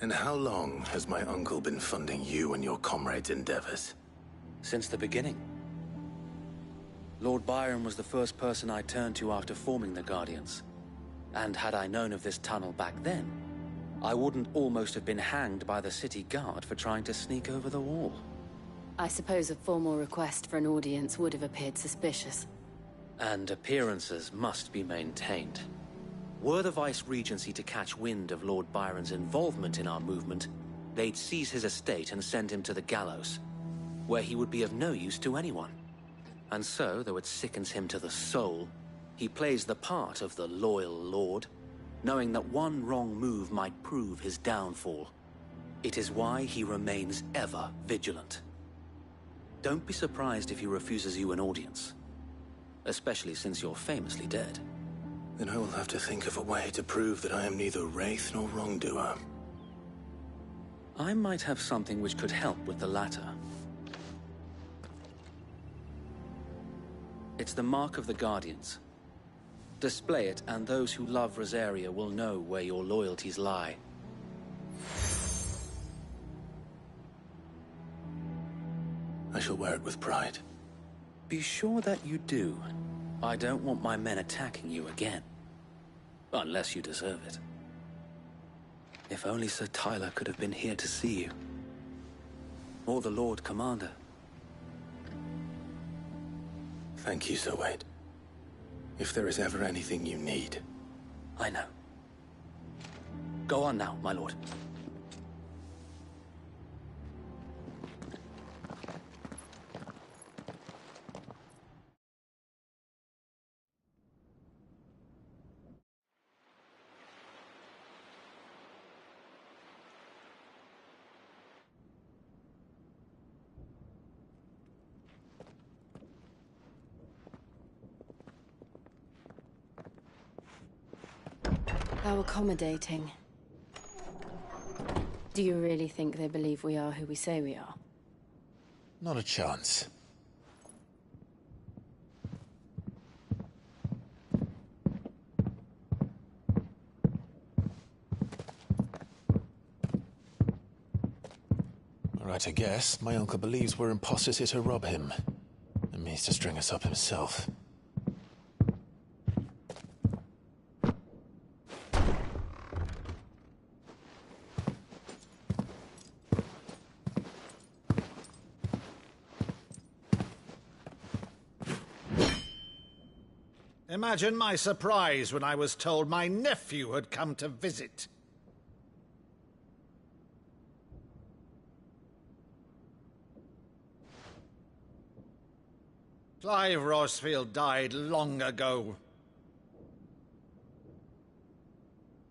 Speaker 3: And how long has my uncle been funding you and your comrades' endeavors?
Speaker 10: Since the beginning. Lord Byron was the first person I turned to after forming the Guardians. And had I known of this tunnel back then, I wouldn't almost have been hanged by the city guard for trying to sneak over the wall.
Speaker 9: I suppose a formal request for an audience would have appeared suspicious.
Speaker 10: And appearances must be maintained. Were the Vice-Regency to catch wind of Lord Byron's involvement in our movement, they'd seize his estate and send him to the gallows, where he would be of no use to anyone. And so, though it sickens him to the soul, he plays the part of the loyal lord, knowing that one wrong move might prove his downfall. It is why he remains ever vigilant. Don't be surprised if he refuses you an audience, especially since you're famously dead.
Speaker 3: Then I will have to think of a way to prove that I am neither wraith nor wrongdoer.
Speaker 10: I might have something which could help with the latter. It's the Mark of the Guardians. Display it, and those who love Rosaria will know where your loyalties lie.
Speaker 3: I shall wear it with pride.
Speaker 10: Be sure that you do. I don't want my men attacking you again. Unless you deserve it. If only Sir Tyler could have been here to see you. Or the Lord Commander.
Speaker 3: Thank you, Sir Wade. If there is ever anything you need.
Speaker 10: I know. Go on now, my lord.
Speaker 9: How accommodating. Do you really think they believe we are who we say we are?
Speaker 3: Not a chance. Right, I guess. My uncle believes we're imposters here to rob him. And means to string us up himself.
Speaker 12: Imagine my surprise when I was told my nephew had come to visit. Clive Rosfield died long ago.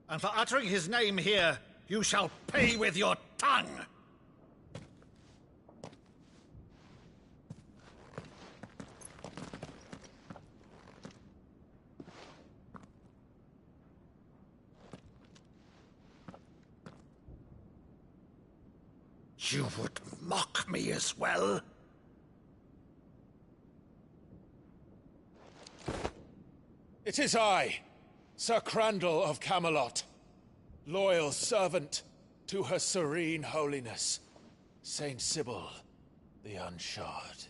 Speaker 12: And for uttering his name here, you shall pay with your tongue! You would mock me as well?
Speaker 1: It is I, Sir Crandall of Camelot, loyal servant to Her Serene Holiness, Saint Sybil the Unshod.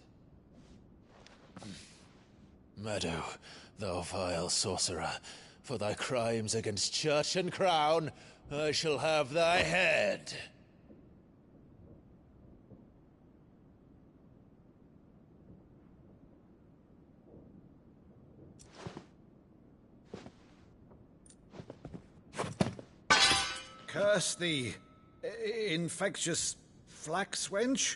Speaker 1: Meadow, thou vile sorcerer, for thy crimes against church and crown, I shall have thy head.
Speaker 12: Curse thee, infectious flax wench.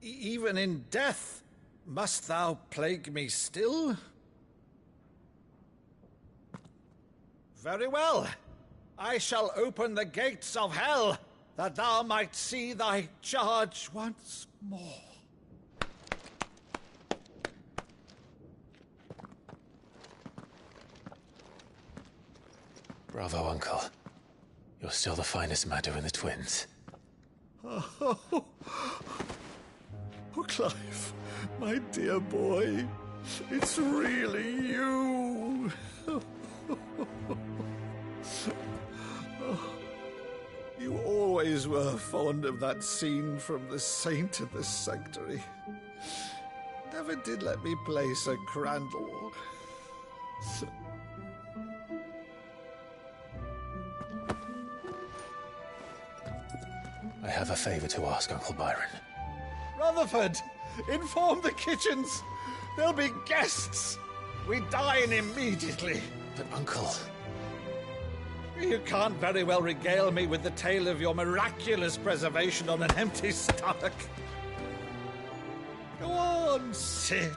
Speaker 12: Even in death, must thou plague me still? Very well. I shall open the gates of hell, that thou might see thy charge once more.
Speaker 3: Bravo, Uncle. You're still the finest Meadow in the twins.
Speaker 12: Oh, Clive, my dear boy, it's really you. You always were fond of that scene from The Saint in the Sanctuary. Never did let me play Sir Crandall.
Speaker 3: I have a favor to ask, Uncle Byron.
Speaker 12: Rutherford, inform the kitchens. There'll be guests.
Speaker 20: We dine immediately.
Speaker 3: But, Uncle...
Speaker 20: You can't very well regale me with the tale of your miraculous preservation on an empty stomach. Go on, sit.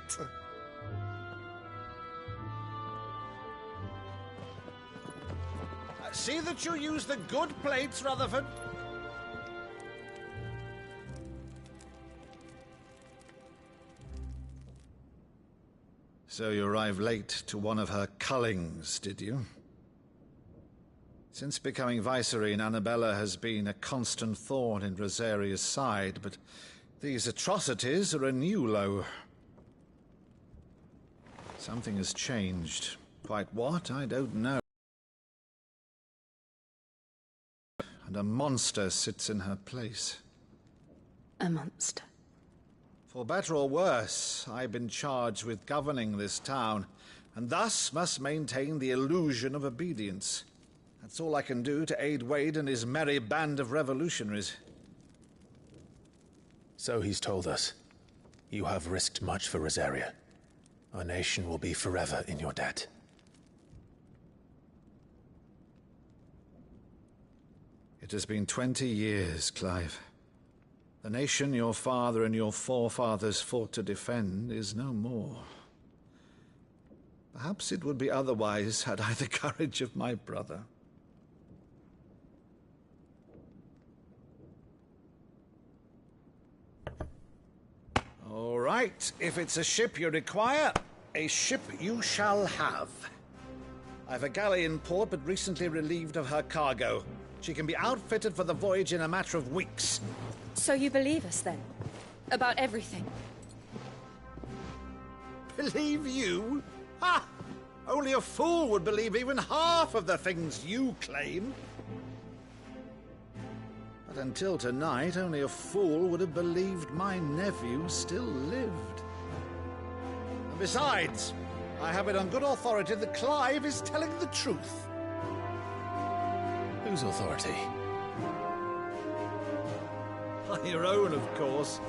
Speaker 20: See that you use the good plates, Rutherford. So you arrived late to one of her cullings, did you? Since becoming Vicereine, Annabella has been a constant thorn in Rosaria's side, but these atrocities are a new low. Something has changed. Quite what, I don't know. And a monster sits in her place.
Speaker 9: A monster?
Speaker 20: For better or worse, I've been charged with governing this town, and thus must maintain the illusion of obedience. That's all I can do to aid Wade and his merry band of revolutionaries.
Speaker 3: So he's told us. You have risked much for Rosaria. Our nation will be forever in your debt.
Speaker 20: It has been 20 years, Clive. The nation your father and your forefathers fought to defend is no more. Perhaps it would be otherwise had I the courage of my brother. All right, if it's a ship you require, a ship you shall have. I've a galley in port, but recently relieved of her cargo. She can be outfitted for the voyage in a matter of weeks.
Speaker 9: So you believe us, then? About everything?
Speaker 20: Believe you? Ha! Only a fool would believe even half of the things you claim. But until tonight, only a fool would have believed my nephew still lived. And besides, I have it on good authority that Clive is telling the truth.
Speaker 3: Whose authority?
Speaker 20: On your own, of course.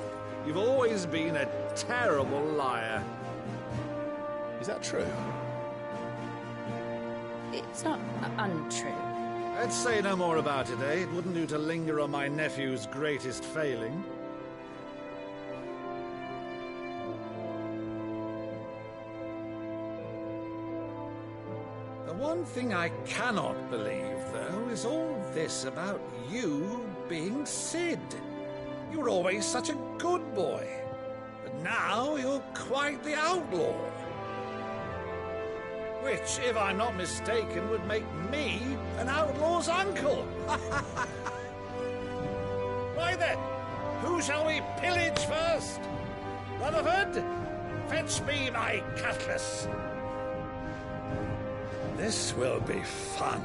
Speaker 20: You've always been a terrible liar.
Speaker 3: Is that true?
Speaker 9: It's not untrue.
Speaker 20: Let's say no more about it, eh? It wouldn't do to linger on my nephew's greatest failing. The one thing I cannot believe, though, is all this about you being Cid. You were always such a good boy, but now you're quite the outlaw. Which, if I'm not mistaken, would make me an outlaw's uncle. Right then, who shall we pillage first? Rutherford, fetch me my cutlass. This will be fun.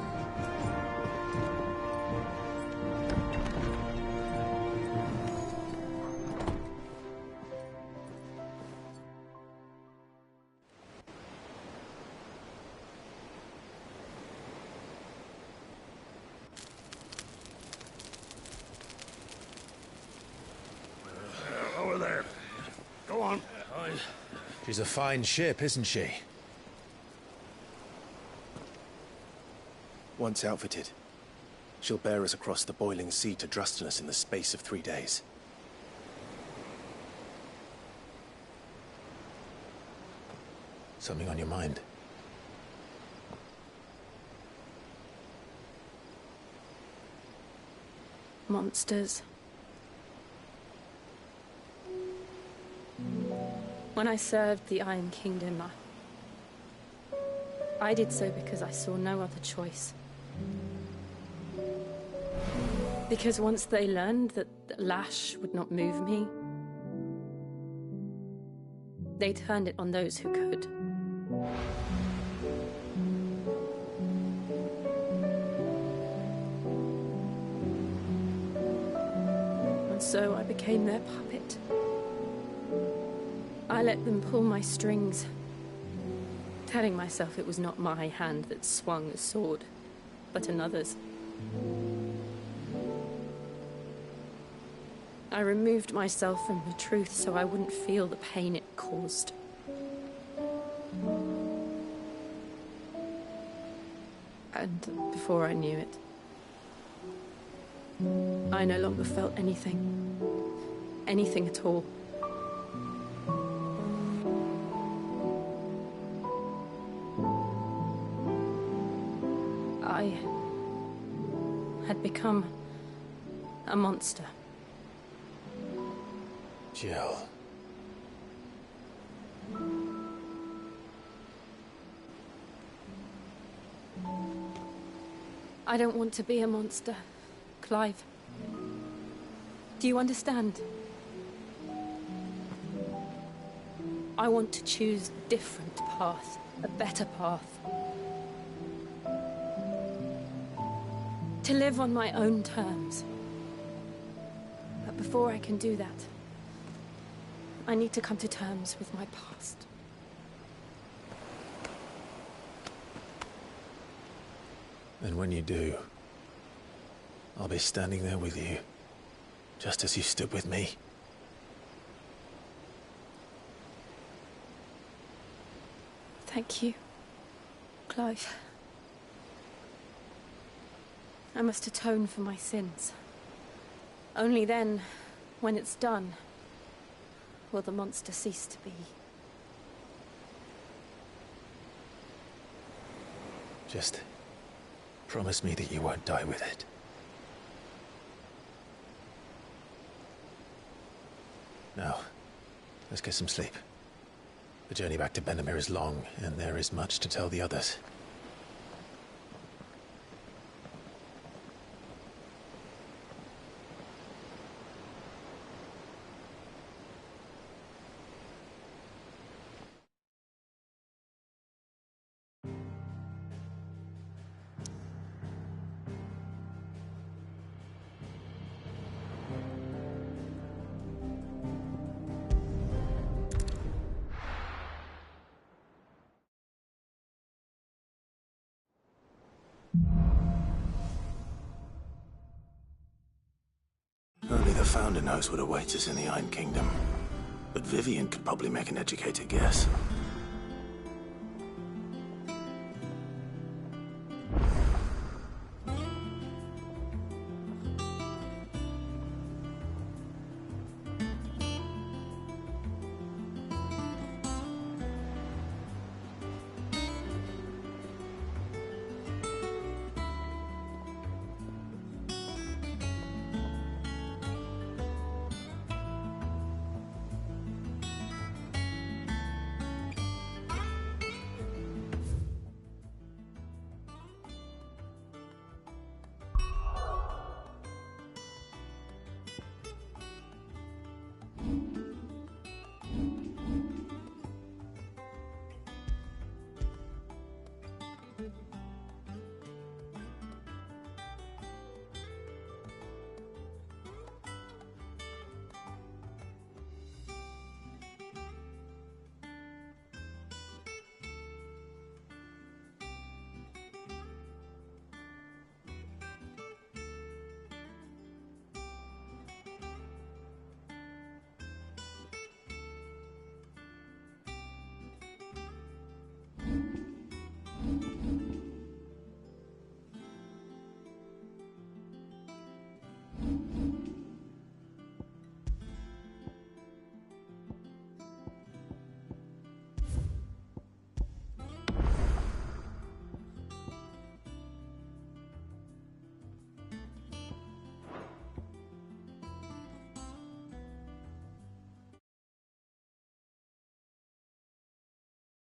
Speaker 22: Over there. Go on.
Speaker 3: She's a fine ship, isn't she? Once outfitted, she'll bear us across the boiling sea to Drustinus in the space of 3 days. Something on your mind?
Speaker 9: Monsters. When I served the Iron Kingdom, I did so because I saw no other choice. Because once they learned that Lash would not move me, they turned it on those who could. And so I became their puppet. I let them pull my strings, telling myself it was not my hand that swung the sword, but another's. I removed myself from the truth so I wouldn't feel the pain it caused. And before I knew it, I no longer felt anything. Anything at all. I had become a monster.
Speaker 3: Jill.
Speaker 9: I don't want to be a monster, Clive. Do you understand? I want to choose a different path, a better path. To live on my own terms. But before I can do that, I need to come to terms with my past.
Speaker 3: And when you do, I'll be standing there with you, just as you stood with me.
Speaker 9: Thank you, Clive. I must atone for my sins. Only then, when it's done, will the monster cease to be.
Speaker 3: Just promise me that you won't die with it. Now, let's get some sleep. The journey back to Benamir is long, and there is much to tell the others. Only the Founder knows what awaits us in the Iron Kingdom. But Vivian could probably make an educated guess.